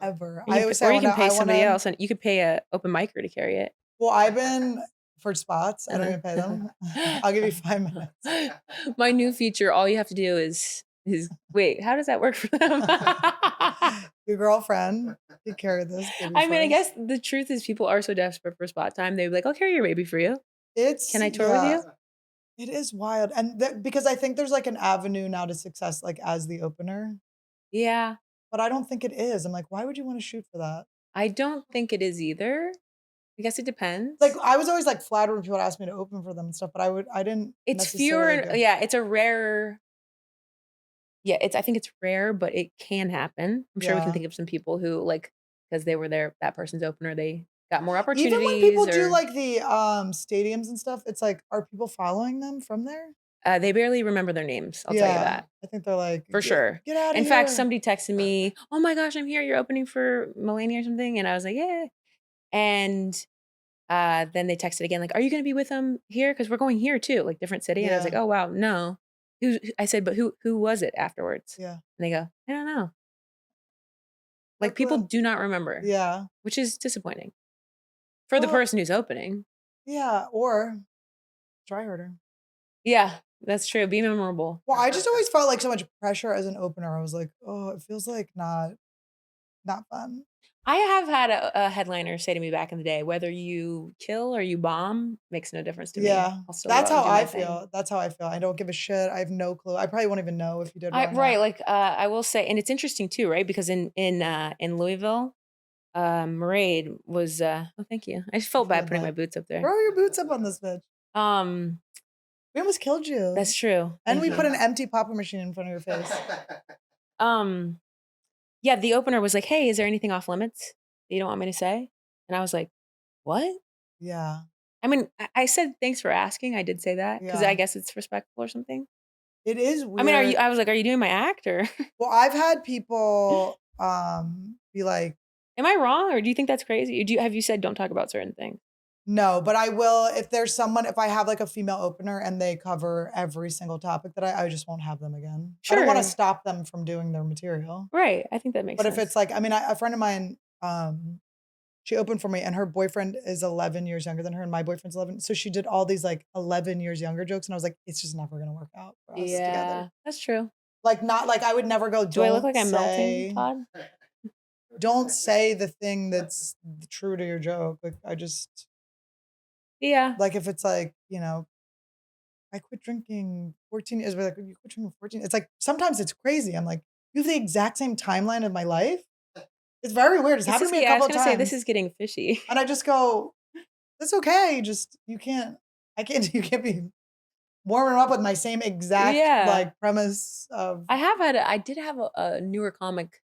Ever. You I can, always say or I you can wanna- pay I somebody wanna- else, and you could pay a open micer to carry it. Well, I've been for spots. I don't even pay them. I'll give you 5 minutes. My new feature, all you have to do is wait, how does that work for them? Your girlfriend could carry this. baby I mean, I first. guess the truth is people are so desperate for spot time. They'd be like, I'll carry your baby for you. Can I tour with you? It is wild. And because I think there's like an avenue now to success, like as the opener, Yeah. but I don't think it is. I'm like, why would you want to shoot for that? I don't think it is either. I guess it depends. Like I was always like flattered when people would ask me to open for them and stuff, but I didn't. It's fewer. necessarily go- Yeah, it's a rare. Yeah, I think it's rare, but it can happen. I'm sure we can Yeah. think of some people who like because they were there, that person's opener, they got more opportunities. Even when people do like the stadiums and stuff, it's like, are people following them from there? They barely remember their names. I'll tell you that. I think they're like For sure. Get out of In here. fact, somebody texted me, "Oh my gosh, I'm here. You're opening for Melania or something," and I was like, "Yeah." And then they texted again, like, "Are you going to be with them here? Because we're going here too, like different city." And I was like, Yeah. "Oh wow, no." I said, "But who was it afterwards?" Yeah. And they go, "I don't know." Like Like, people well, do not remember, Yeah. which is disappointing for the Well- person who's opening. Yeah. Or try harder. Yeah, that's true. Be memorable. Well, I just always felt like so much pressure as an opener. I was like, oh, it feels like not fun. I have had a headliner say to me back in the day, whether you kill or you bomb makes no difference to me. Yeah. I'll still go That's out and how do my I thing. feel. That's how I feel. I don't give a shit. I have no clue. I probably won't even know if you did well or not. Right, like I will say, and it's interesting too, right? Because in Louisville, Marade was oh thank you. I just felt bad feel putting that. my boots up there. Throw your boots up on this bitch. We almost killed you. That's true. And Thank we you. put an empty popper machine in front of your face. Yeah, the opener was like, "Hey, is there anything off limits that you don't want me to say?" And I was like, "What?" Yeah. I mean, I said thanks for asking. I did say that because Yeah. I guess it's respectful or something. It is weird. I mean, I was like, "Are you doing my act or Well, I've had people be like, am I wrong or do you think that's crazy? Have you said don't talk about certain things?" no, but I will if I have like a female opener and they cover every single topic that I just won't have them again. I don't want to Sure. stop them from doing their material. Right. I think that makes But sense. if it's like, I mean, a friend of mine, she opened for me and her boyfriend is 11 years younger than her and my boyfriend's 11. So she did all these like 11 years younger jokes. And I was like, it's just never going to work out for us yeah, together. that's true. Like, not like I would never go, Do I look like I'm say, melting, Todd? don't say the thing that's true to your joke. Like, I just, Yeah. like, if it's like, I quit drinking 14 years, like, you quit drinking 14. It's like, sometimes it's crazy. I'm like, you have the exact same timeline of my life. It's very weird. It's happened to me a I was couple of gonna times. say this is getting fishy. And I just go, that's okay. Just, you can't be warming up with my same exact Yeah. like premise of I did have a newer comic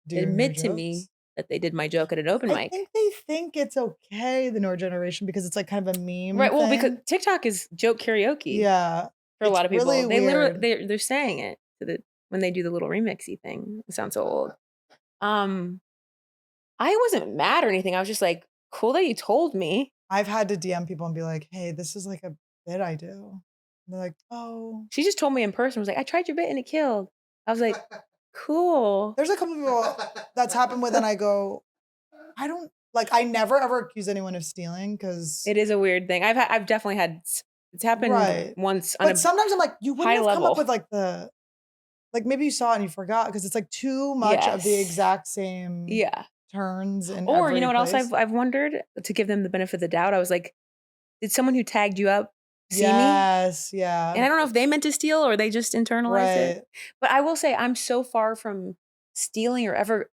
doing your admit to me jokes. that they did my joke at an open I mic. think they think it's okay, the newer generation, because it's like kind of a meme. Right. Well, thing. because TikTok is joke karaoke yeah, for a lot it's of people. really They literally weird. they're saying it when they do the little remixy thing. It sounds so old. I wasn't mad or anything. I was just like, cool that you told me. I've had to DM people and be like, hey, this is like a bit I do. They're like, oh. She just told me in person, was like, I tried your bit and it killed. I was like, cool. There's a couple people that's happened with, and I go, I never ever accuse anyone of stealing because it is a weird thing. I've definitely had, it's happened once. But sometimes I'm like, you wouldn't have come level. up with maybe you saw it and you forgot because it's like too much of the exact same turns. Or you know what else I've wondered, to give them the benefit of the doubt. I was like, did someone who tagged you up see me? Yes, yeah. And I don't know if they meant to steal or they just internalized it. But I will say I'm so far from stealing or ever,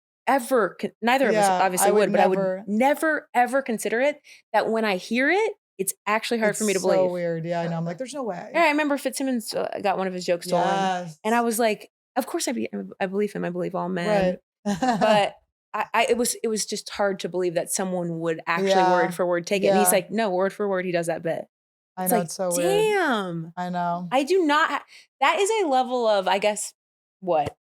neither of us obviously would, but I would never, ever consider it, that when I hear it, it's actually hard for me to believe. It's so weird. Yeah, I know. I'm like, there's no way. Yeah, I remember Fitzsimmons got one of his jokes stolen. And I was like, of course I believe him. I believe all men. Right. But it was just hard to believe that someone would actually word for word take it. And he's like, no, word for word, he does that bit. I know, it's so weird. Damn. I know. I do not. That is a level of, I guess, what?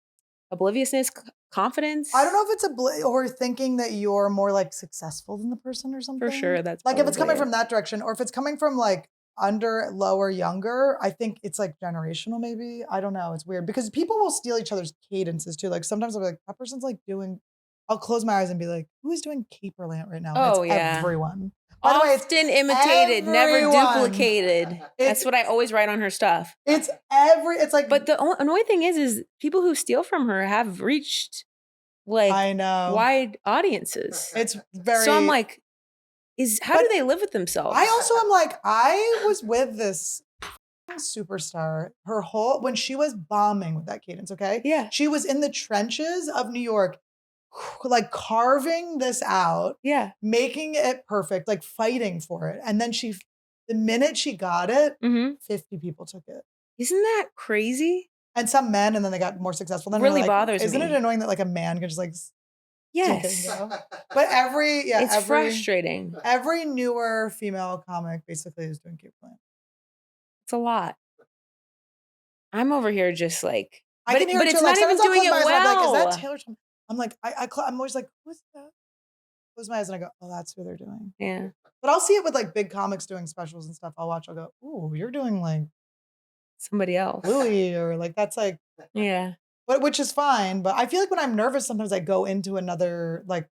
Obliviousness, confidence? I don't know if it's or thinking that you're more like successful than the person or something. For sure. That's like if it's coming from that direction, or if it's coming from like under, lower, younger, I think it's like generational maybe. I don't know. It's weird because people will steal each other's cadences too. Like sometimes I'll be like, that person's like I'll close my eyes and be like, who is doing Caperland right now? Oh, it's everyone. By the way, often imitated, never duplicated. That's what I always write on her stuff. It's like. But the annoying thing is people who steal from her have reached like I know wide audiences. It's very. So I'm like, how do they live with themselves? I also am like, I was with this superstar when she was bombing with that cadence. Okay, yeah, she was in the trenches of New York, like carving this out, making it perfect, like fighting for it. And then the minute she got it, 50 people took it. Isn't that crazy? And some men, and then they got more successful. Then really bothers me. Isn't it annoying that like a man can just like yes, take it and go? But it's frustrating. Every newer female comic basically is doing Caperland. It's a lot. I'm over here just like, I can hear it too. It's not even doing it well. Like, is that Taylor? I'm like, I'm always like, who's that? Close my eyes and I go, oh, that's who they're doing. Yeah. But I'll see it with like big comics doing specials and stuff. I'll go, ooh, you're doing like somebody else. Louis, or like that's like which is fine. But I feel like when I'm nervous, sometimes I go into another like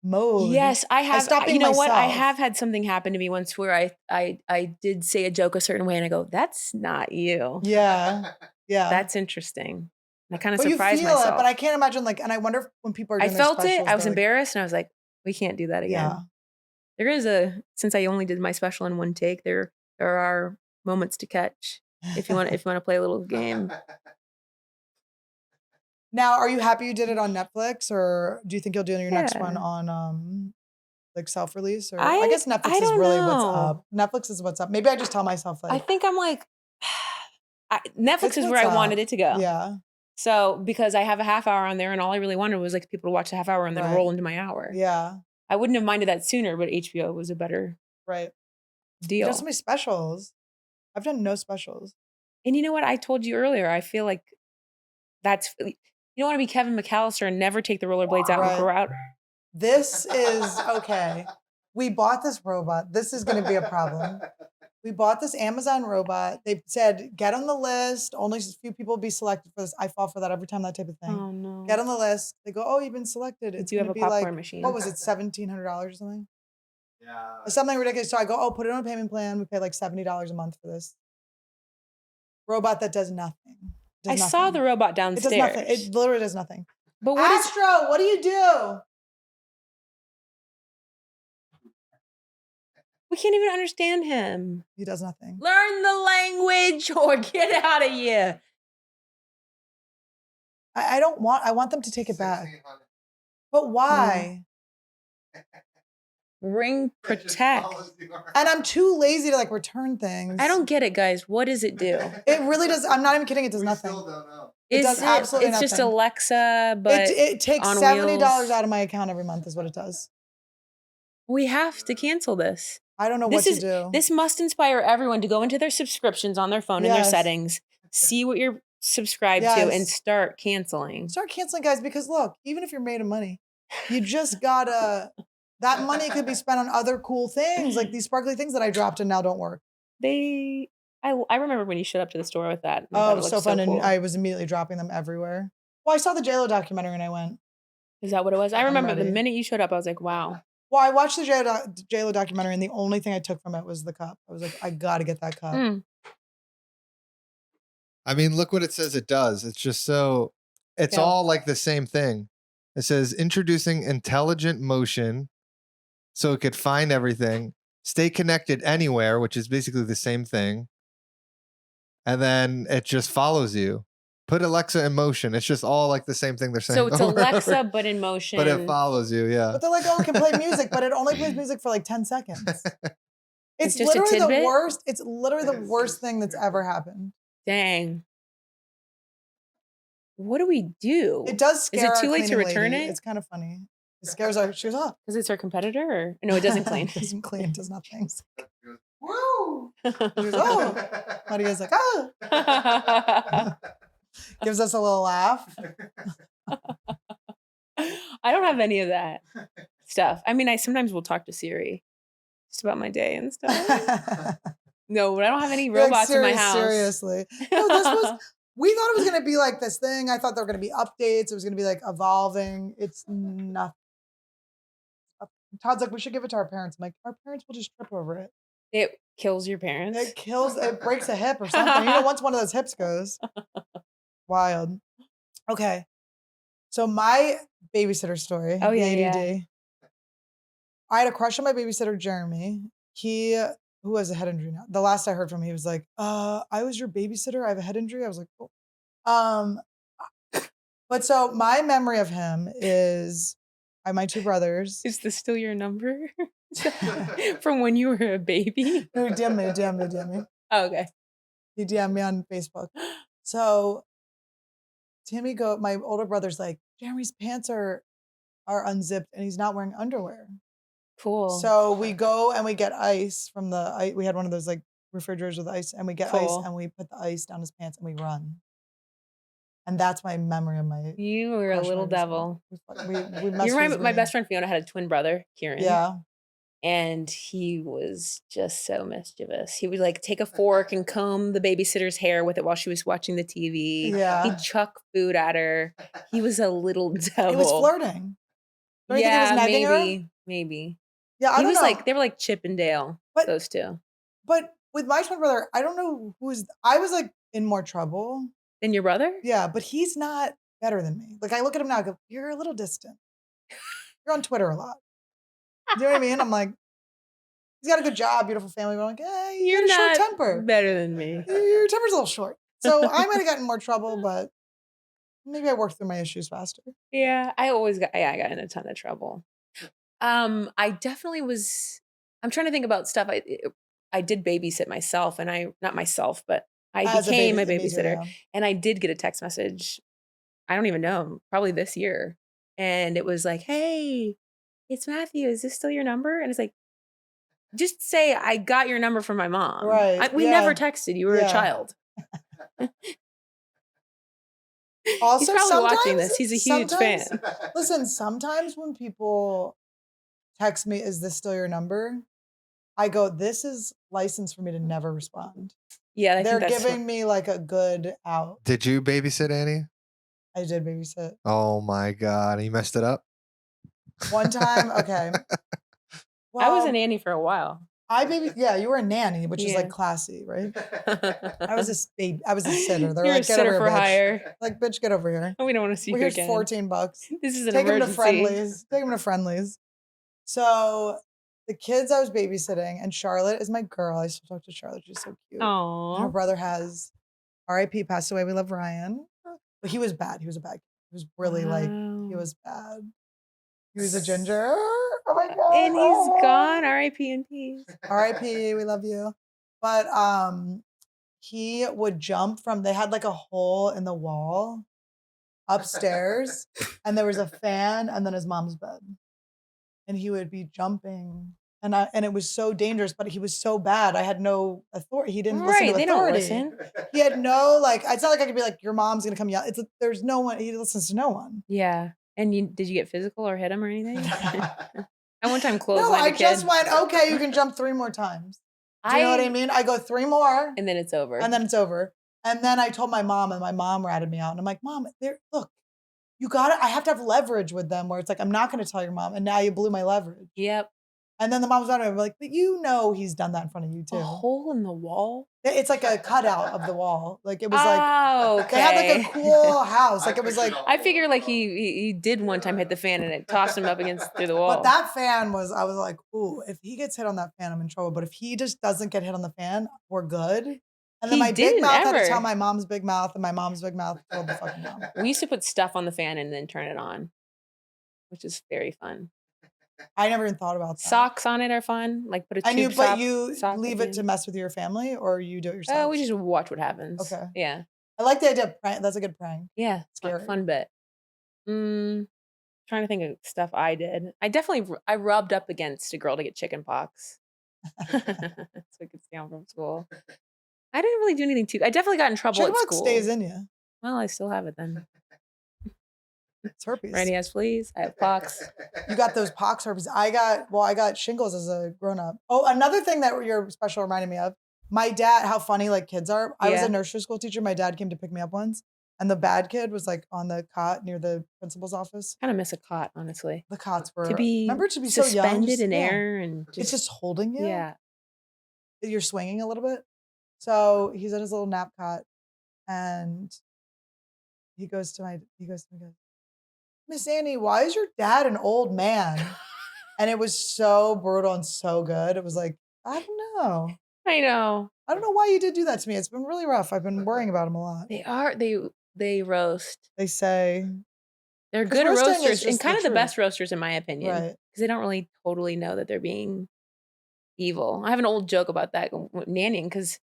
mode. Yes, I have. You know what? I have had something happen to me once where I did say a joke a certain way and I go, that's not you. Yeah. Yeah. That's interesting. I kind of surprised myself. You feel it, but I can't imagine and I wonder when people are doing I felt it. I was embarrassed and I was like, we can't do that again. Yeah. Since I only did my special in one take, there are moments to catch if you want to play a little game. Now, are you happy you did it on Netflix, or do you think you'll do your next one on like self-release? Or I guess Netflix is really what's up. Netflix is what's up. Maybe I just tell myself like, I think I'm like, Netflix is where I wanted it to go. Yeah. So because I have a half hour on there and all I really wanted was like people to watch a half hour and then roll into my hour. Yeah. I wouldn't have minded that sooner, but HBO was a better deal. There's so many specials. I've done no specials. And you know what? I told you earlier, I feel like you don't want to be Kevin McAllister and never take the rollerblades out and go out. This is okay. We bought this robot. This is going to be a problem. We bought this Amazon robot. They said, get on the list. Only a few people will be selected for this. I fall for that every time, that type of thing. Oh, no. Get on the list. They go, oh, you've been selected. It's going to be popcorn machine. What was it, $1,700 or something? Yeah. Something ridiculous. So I go, oh, put it on a payment plan. We pay like $70 a month for this robot that does nothing. I saw the robot downstairs. It does nothing. It literally does nothing. But Astro, what do you do? We can't even understand him. He does nothing. Learn the language or get out of here. I want them to take it back. But why? Ring protect. And I'm too lazy to like return things. I don't get it, guys. What does it do? It really does. I'm not even kidding. It does nothing. Still don't know. It does absolutely nothing. It's just Alexa, but it takes $70 out of my account every month is what it does. We have to cancel this. I don't know what to do. This must inspire everyone to go into their subscriptions on their phone and their settings, see what you're subscribed to, and start canceling. Start canceling, guys, because look, even if you're made of money, you just gotta, that money could be spent on other cool things, like these sparkly things that I dropped and now don't work. They I remember when you showed up to the store with that. And I Oh, thought it it was looked so fun, and cool. I was immediately dropping them everywhere. Well, I saw the JLo documentary and I went. Is that what it was? I remember the ready. minute you showed up, I was like, wow. Well, I watched the JLo documentary, and the only thing I took from it was the cup. I was like, I gotta get that cup. I mean, look what it says it does. It's just so, it's all like the same thing. It says introducing intelligent motion so it could find everything, stay connected anywhere, which is basically the same thing. And then it just follows you. Put Alexa in motion. It's just all like the same thing they're saying. So it's Alexa, but in motion. But it follows you, yeah. But they're like, oh, it can play music, but it only plays music for like 10 seconds. It's just a literally the tidbit? worst. It's literally the worst thing that's ever happened. Dang. What do we do? It does scare Is it our too late to cleaning return lady. it? It's kind of funny. It scares her. She goes, oh. Because it's our competitor? Or no, it doesn't clean. It doesn't clean. It does nothing. Woo! She goes, oh. Maria's like, oh. Gives us a little laugh. I don't have any of that stuff. I mean, I sometimes will talk to Siri just about my day and stuff. No, but I don't have any robots in my house. Seriously. No, this was, we thought it was going to be like this thing. I thought there were going to be updates. It was going to be like evolving. It's nothing. Todd's like, we should give it to our parents. I'm like, our parents will just trip over it. It kills your parents. It breaks a hip or something. Once one of those hips goes. Wild. Okay. So my babysitter story. Oh, yeah, the ADD. yeah. I had a crush on my babysitter, Jeremy. Who has a head injury now. The last I heard from him, he was like, I was your babysitter. I have a head injury. I was like, cool. But so my memory of him is I have my two brothers. Is this still your number? From when you were a baby? Who DM me. Oh, okay. He DM'd me on Facebook. So my older brother's like, Jeremy's pants are unzipped and he's not wearing underwear. Cool. So we go and we get ice from we had one of those like refrigerators with ice, and we get ice and we put the ice down his pants and we run. And that's my memory of my. You were a little devil. We you remember my best friend Fiona had a twin brother, Kieran. Yeah. And he was just so mischievous. He would like take a fork and comb the babysitter's hair with it while she was watching the TV. Yeah. He'd chuck food at her. He was a little devil. He was flirting. Don't you think he was maybe. Yeah, I don't know. Like, they were like Chip and Dale, those two. But with my twin brother, I don't know I was like in more trouble. Than your brother? Yeah, but he's not better than me. Like I look at him now, I go, you're a little distant. You're on Twitter a lot. You know what I mean? I'm like, he's got a good job, beautiful family. But I'm like, you're not short temper. Better than me. Your temper's a little short. So I might have gotten in more trouble, but maybe I worked through my issues faster. Yeah, I got in a ton of trouble. I definitely was. I'm trying to think about stuff. I did babysit myself, and not myself, but I became a babysitter, and I did get a text message. I don't even know, probably this year, and it was like, "Hey, it's Matthew. Is this still your number?" And it's like, just say I got your number from my mom. Right? We never texted. You were a child. Also, he's probably watching this. He's a huge fan. Listen, sometimes when people text me, is this still your number? I go, this is license for me to never respond. Yeah, they're giving me like a good out. Did you babysit Annie? I did babysit. Oh my God. You messed it up? One time, okay. Well, I was a nanny for a while. You were a nanny, which is like classy, right? I was a sitter. They're You're like, a sitter for bitch. hire. Like, bitch, get over here. We don't want to see you again. Here's $14. This is an Take emergency. Take him to friendlies. So the kids I was babysitting, and Charlotte is my girl. I still talk to Charlotte. She's so cute. Aww. Her brother has R.I.P. passed away. We love Ryan. But he was bad. He was a bad kid. He was really he was bad. He was a ginger. Oh my God. And he's gone. R.I.P. in peace. R.I.P. We love you. But he would jump they had like a hole in the wall upstairs, and there was a fan, and then his mom's bed. And he would be jumping. And it was so dangerous, but he was so bad. I had no authority. He didn't listen to authority. They don't listen. He had no, it's not like I could be like, your mom's going to come yell. There's no one. He listens to no one. Yeah. And did you get physical or hit him or anything? I one time closed. No, I just went, okay, you can jump 3 more times. Do you know what I mean? I go 3 more. And then it's over. And then it's over. And then I told my mom, and my mom ratted me out. And I'm like, Mom, look, I have to have leverage with them where it's like, I'm not going to tell your mom. And now you blew my leverage. Yep. And then the mom's on like, but he's done that in front of you too. A hole in the wall? It's like a cutout of the wall. Like it was okay. They had like a cool house. Like it was like. I figure like he did one time hit the fan and it tossed him up through the wall. But that fan I was like, ooh, if he gets hit on that fan, I'm in trouble. But if he just doesn't get hit on the fan, we're good. And then my big mouth had to tell my mom's big mouth, and my mom's big mouth told the fucking mom. We used to put stuff on the fan and then turn it on, which is very fun. I never even thought about that. Socks on it are fun. Like put a tube but you leave it to mess with your family, or you do it yourself? Oh, we just watch what happens. Okay. Yeah. I like the idea of prank. That's a good prank. Yeah. Scary. Fun bit. Trying to think of stuff I did. I rubbed up against a girl to get chicken pox. So I could stay home from school. I didn't really do anything I definitely got in trouble at school. Stays in you. Well, I still have it then. It's herpes. Randy has fleas. I have pox. You got those pox herpes. I got shingles as a grown up. Oh, another thing that your special reminded me of. My dad, how funny like kids are. I was a nursery school teacher. My dad came to pick me up once, and the bad kid was like on the cot near the principal's office. Kind of miss a cot, honestly. The cots were to be so young, suspended in air and it's just holding you. Yeah, you're swinging a little bit. So he's in his little nap cot, and he goes to me, Miss Annie, why is your dad an old man? And it was so brutal and so good. It was like, I don't know. I know. I don't know why you did do that to me. It's been really rough. I've been worrying about him a lot. They roast. They say they're good roasters and kind of the best roasters in my opinion. Right. Because they don't really totally know that they're being evil. I have an old joke about that nannying because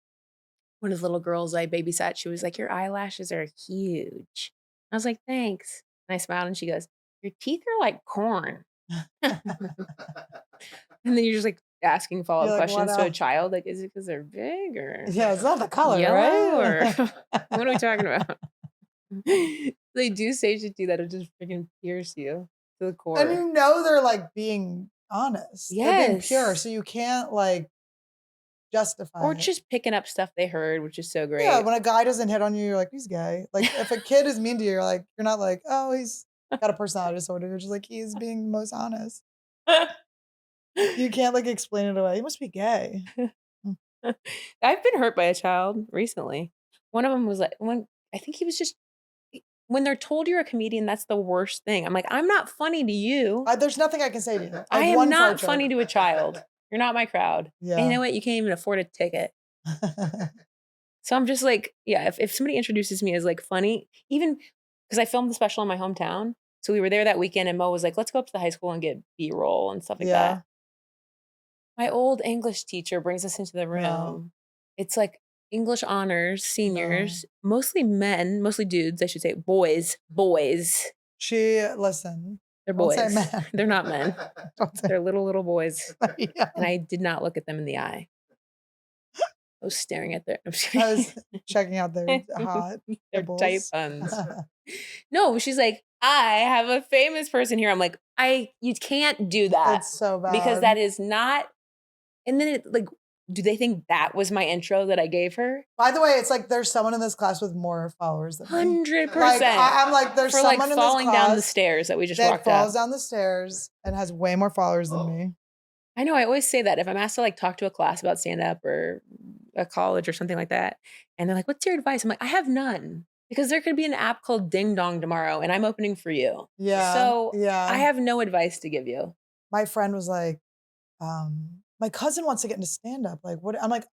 one of the little girls I babysat, she was like, your eyelashes are huge. I was like, thanks. And I smiled and she goes, your teeth are like corn. And then you're just like asking follow-up questions to a child. Like, is it because they're big or yeah, it's not the color, yellow right? Or what are we talking about? They do say you should do that. It'll just freaking pierce you to the core. And you know they're like being honest. Yes. They're being pure. So you can't like justify or it. just picking up stuff they heard, which is so great. Yeah, when a guy doesn't hit on you, you're like, he's gay. Like if a kid is mean to you, you're not like, oh, he's got a personality disorder. You're just like, he's being the most honest. You can't like explain it away. He must be gay. I've been hurt by a child recently. One of them was like, I think he was just, when they're told you're a comedian, that's the worst thing. I'm like, I'm not funny to you. There's nothing I can say to you. I am not funny to a child. You're not my crowd. Yeah. And you know what? You can't even afford a ticket. So I'm just like, yeah, if somebody introduces me as like funny, even because I filmed the special in my hometown. So we were there that weekend and Mo was like, let's go up to the high school and get B-roll and stuff like that. My old English teacher brings us into the room. No. It's like English honors, seniors, mostly men, mostly dudes, I should say, boys. Listen. They're boys. Don't say men. They're not men. They're little boys. Yeah. And I did not look at them in the eye. I was staring at their. I was checking out their hot their tight buns. No, she's like, I have a famous person here. I'm like, you can't do that. It's so bad. Because that is not. And then do they think that was my intro that I gave her? By the way, it's like there's someone in this class with more followers than me. 100%. Like, I'm like, there's someone in this class falling down the stairs that we just walked up. That falls down the stairs and has way more followers than me. I know. I always say that if I'm asked to like talk to a class about stand-up or a college or something like that, and they're like, what's your advice? I'm like, I have none. Because there could be an app called Ding Dong tomorrow and I'm opening for you. Yeah. So yeah. I have no advice to give you. My friend was like, my cousin wants to get into stand-up. Like, what? I'm like,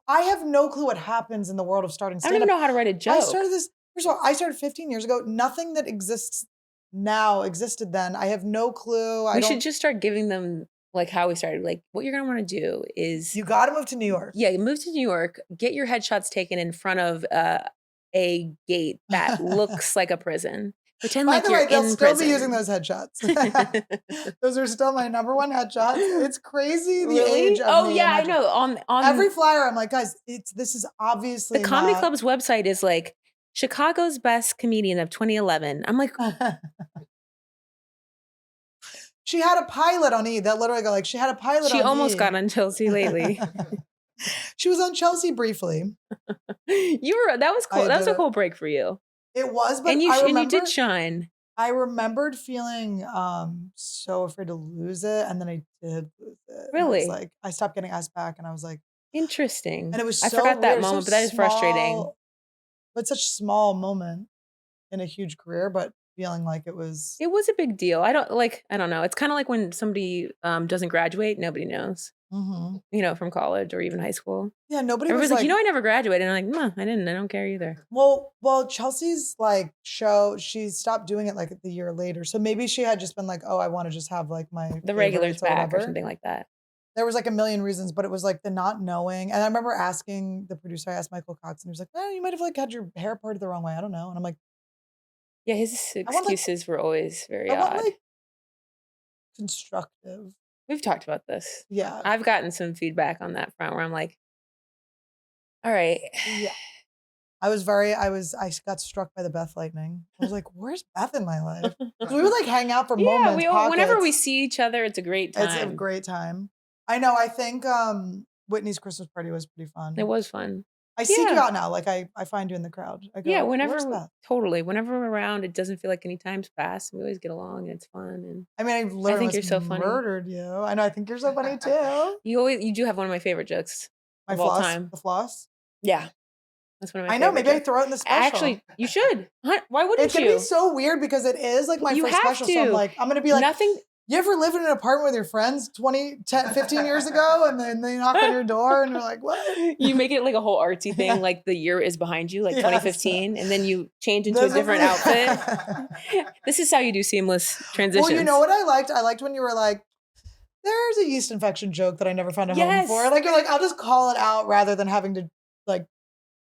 I have no clue what happens in the world of starting stand-up. I don't even know how to write a joke. I started this, first of all, I started 15 years ago. Nothing that exists now existed then. I have no clue. We should just start giving them like how we started. Like what you're going to want to do is. You got to move to New York. Yeah, move to New York. Get your headshots taken in front of a gate that looks like a prison. Pretend By like the you're way, they'll in still prison. be using those headshots. Those are still my number one headshots. It's crazy the age of me. Yeah, I know. On every flyer, I'm like, guys, this is obviously the Comedy Club's website is like Chicago's best comedian of 2011. I'm like, she had a pilot on E. That literally go like she had a pilot. She on almost E. got on Chelsea lately. She was on Chelsea briefly. That was cool. That was a cool break for you. It was, but and you did shine. I remembered feeling so afraid to lose it, and then I did lose it. Really? I was like, I stopped getting asked back, and I was like, interesting. And it was I so forgot that weird, moment, so but that is frustrating. small, but such a small moment in a huge career, but feeling like it was a big deal. I don't know. It's kind of like when somebody doesn't graduate, nobody knows. From college or even high school. Yeah, nobody was like, I never graduated. And I'm like, no, I didn't. I don't care either. Well, Chelsea's like show, she stopped doing it like the year later. So maybe she had just been like, oh, I want to just have like the regulars back or something like that. There was like a million reasons, but it was like the not knowing. And I remember asking the producer, I asked Michael Cox, and he was like, you might have like had your hair parted the wrong way. I don't know. And I'm like, yeah, his excuses were always very odd. Want, like, constructive. We've talked about this. Yeah. I've gotten some feedback on that front where I'm like, all right. Yeah. I got struck by the Beth lightning. I was like, where's Beth in my life? We would like hang out for moments. Whenever we see each other, it's a great time. It's a great time. I know. I think Whitney's Christmas party was pretty fun. It was fun. I seek you out now. Like I find you in the crowd. I go, whenever we're around, it doesn't feel like any time's passed. We always get along and it's fun. And I mean, I think you're so funny. Murdered you. I know. I think you're so funny too. You do have one of my favorite jokes of all time. The floss. Yeah, that's one of my. I know. Maybe jokes. I throw it in the special. Actually, you should. Why wouldn't you? It's gonna be so weird because it is like my first special. So I'm like, I'm gonna be like nothing. You ever lived in an apartment with your friends 15 years ago and then they knock on your door and you're like, what? You make it like a whole artsy thing, like the year is behind you, like 2015, and then you change into a different outfit. This is how you do seamless transitions. Well, you know what I liked? I liked when you were like, there's a yeast infection joke that I never found a home for. Like, you're like, I'll just call it out rather than having to like,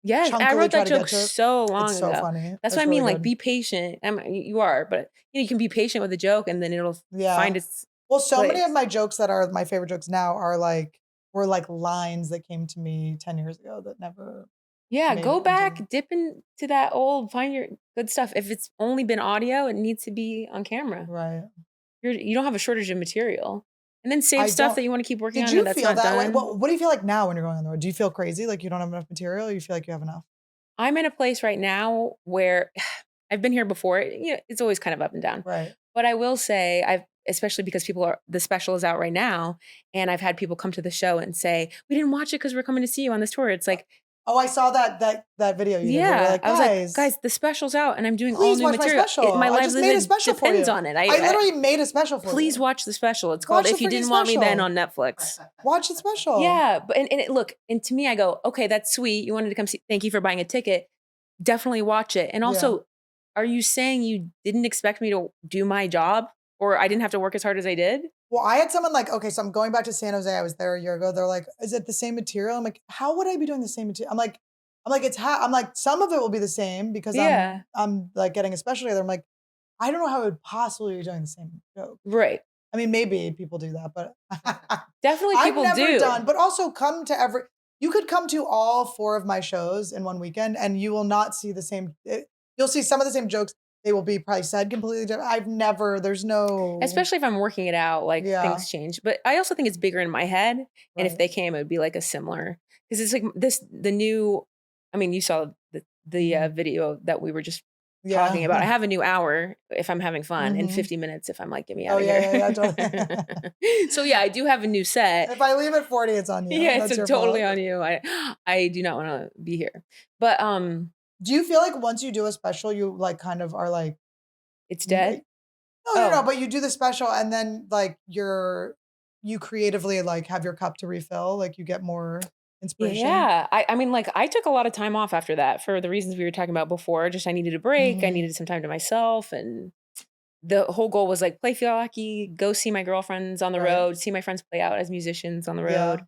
yes, I wrote that joke so long ago. So funny. That's what I mean. Like, be patient. You are, but you can be patient with the joke, and then it'll find its. Well, so many of my jokes that are my favorite jokes now were like lines that came to me 10 years ago that never. Yeah, go back, dip into that old, find your good stuff. If it's only been audio, it needs to be on camera. Right. You don't have a shortage of material. And then save stuff that you want to keep working on. Did you feel that way? What do you feel like now when you're going on the road? Do you feel crazy? Like you don't have enough material? Or you feel like you have enough? I'm in a place right now where I've been here before. It's always kind of up and down. Right. But I will say especially because the special is out right now. And I've had people come to the show and say, we didn't watch it because we're coming to see you on this tour. It's like, oh, I saw that video. You did. Like, I was like, guys, the special's out, and I'm doing all new material. My life depends on it. I literally made a special for you. Please watch the special. It's called "If You Didn't Want Me Then" on Netflix. Watch the special. Yeah, but and to me, I go, okay, that's sweet. You wanted to come see. Thank you for buying a ticket. Definitely watch it. And also, are you saying you didn't expect me to do my job, or I didn't have to work as hard as I did? Well, I had someone like, okay, so I'm going back to San Jose. I was there a year ago. They're like, is it the same material? I'm like, how would I be doing the same material? I'm like, I'm like, some of it will be the same because I'm like getting a special together. I'm like, I don't know how it would possibly be doing the same joke. Right. I mean, maybe people do that, but definitely people do. I've never done, but also you could come to all 4 of my shows in one weekend and you will not see the same, you'll see some of the same jokes. They will be probably said completely different. There's no. Especially if I'm working it out, like things change. But I also think it's bigger in my head. Right. And if they came, it would be like a similar, because it's like the new, I mean, you saw the video that we were just talking about. I have a new hour if I'm having fun and 50 minutes if I'm like, get me out of here. Yeah, totally. So yeah, I do have a new set. If I leave at 40, it's on you. Yeah, it's totally on you. I do not want to be here. But do you feel like once you do a special, you like kind of are like it's dead? No, but you do the special and then like you creatively like have your cup to refill, like you get more inspiration. Yeah. I mean, like I took a lot of time off after that for the reasons we were talking about before. Just I needed a break. I needed some time to myself. And the whole goal was like play hockey, go see my girlfriends on the road, see my friends play out as musicians on the road,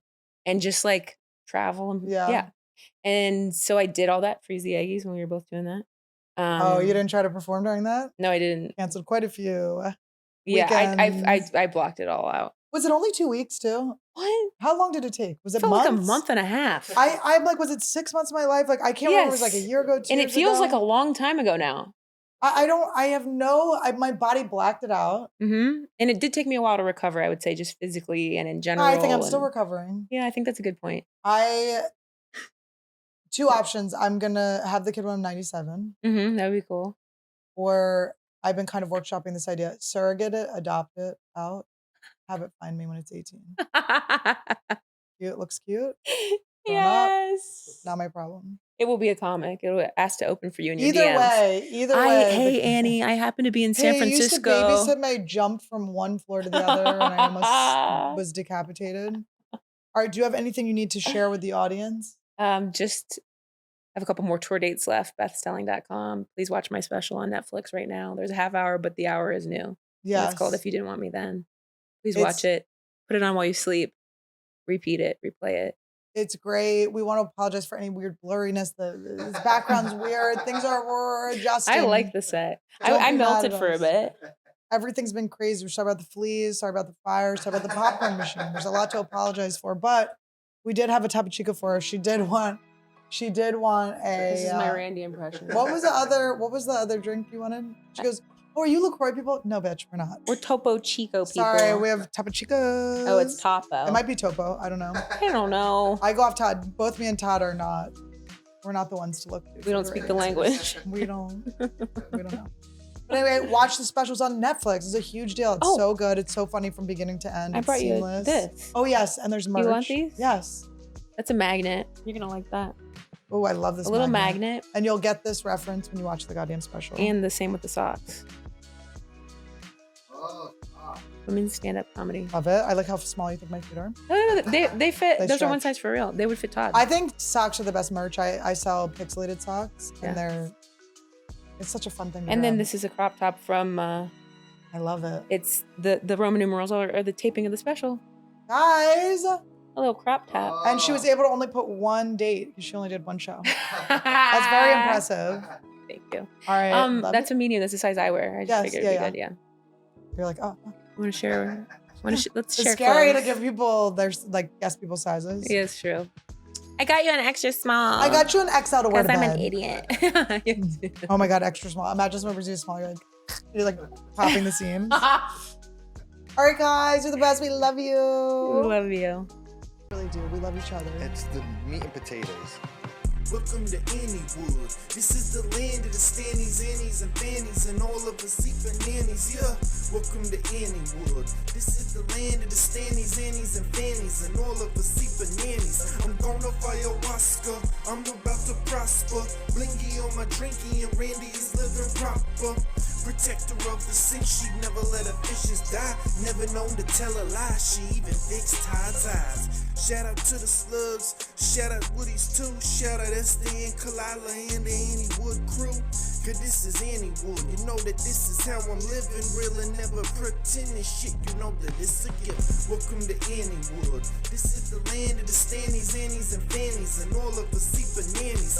and just like travel. And, And so I did all that, freeze the Aggies when we were both doing that. You didn't try to perform during that? No, I didn't. Canceled quite a few. Yeah, I blocked it all out. Was it only 2 weeks too? What? How long did it take? Was it felt months? Like a month and a half. I'm like, was it 6 months of my life? Like I can't remember. It was like a year ago, 2 years ago. And it feels like a long time ago now. My body blacked it out. And it did take me a while to recover, I would say, just physically and in general. I think I'm still recovering. Yeah, I think that's a good point. Two options. I'm going to have the kid when I'm 97. That would be cool. Or I've been kind of workshopping this idea. Surrogate it, adopt it out, have it find me when it's 18. Cute, looks cute. Yes. Not my problem. It will be a comic. It will ask to open for you in your Either DMs. way. Hey, Annie, I happen to be in San Francisco. I used to babysit my jump from one floor to the other and I almost was decapitated. All right, do you have anything you need to share with the audience? Just have a couple more tour dates left, BethStelling.com. Please watch my special on Netflix right now. There's a half hour, but the hour is new. Yeah. It's called If You Didn't Want Me Then. Please watch it. Put it on while you sleep. Repeat it. Replay it. It's great. We want to apologize for any weird blurriness. This background's weird. We're adjusting. I like the set. I melted for a bit. Everything's been crazy. We're sorry about the fleas, sorry about the fire, sorry about the popcorn machine. There's a lot to apologize for, but we did have a Topo Chico for her. She did want a. This is my Randy impression. What was the other drink you wanted? She goes, "Oh, are you LaCroix people?" No, bitch, we're not. We're Topo Chico people. Sorry, we have Topo Chico. Oh, it's Topo. It might be Topo. I don't know. I don't know. I go off Todd. Both me and Todd are not. We're not the ones to look to. We don't speak the language. We don't know. But anyway, watch the specials on Netflix. It's a huge deal. It's so good. It's so funny from beginning to end. I brought seamless. you this. Oh yes, and there's merch. You want these? Yes. That's a magnet. You're gonna like that. Oh, I love this. A little magnet. And you'll get this reference when you watch the goddamn special. And the same with the socks. Women's stand-up comedy. Love it. I like how small you think my feet are. No, they fit. Those stretch. are one size for real. They would fit Todd. I think socks are the best merch. I sell pixelated socks, and it's such a fun thing. And then this is a crop top from. I love it. It's the Roman numerals are the taping of the special. Guys. A little crop top. And she was able to only put one date because she only did one show. That's very impressive. Thank you. All right. That's a medium. That's the size I wear. I just figured it'd be good. Yeah. You're like, oh. Want to share? Let's share. It's scary clothes. to give people guess people's sizes. Yeah, it's true. I got you an extra small. I got you an XL to wear to bed. Because I'm an idiot. Oh my God, extra small. Imagine someone brings you a small. You're like popping the seams. All right, guys, you're the best. We love you. We love you. We really do. We love each other. It's the meat and potatoes. Welcome to Anniewood. This is the land of the Stannies, Annies, and Fannies, and all of the sleeping nannies. Yeah, welcome to Anniewood. This is the land of the Stannies, Annies, and Fannies, and all of the sleeping nannies. I'm gonna ayahuasca. I'm about to prosper. Blingy on my drinky, and Randy is living proper. Protector of the sick, she never let her fishes die. Never known to tell a lie, she even fixed Todd's eyes. Shout out to the slugs, shout out Woodies too. Shout out Esther and Kalila and the Anniewood crew. Cause this is Anniewood, you know that this is how I'm living. Real and never pretending shit, you know that it's a gift. Welcome to Anniewood. This is the land of the Stannies, Annies, and Fannies, and all of the sleeping nannies.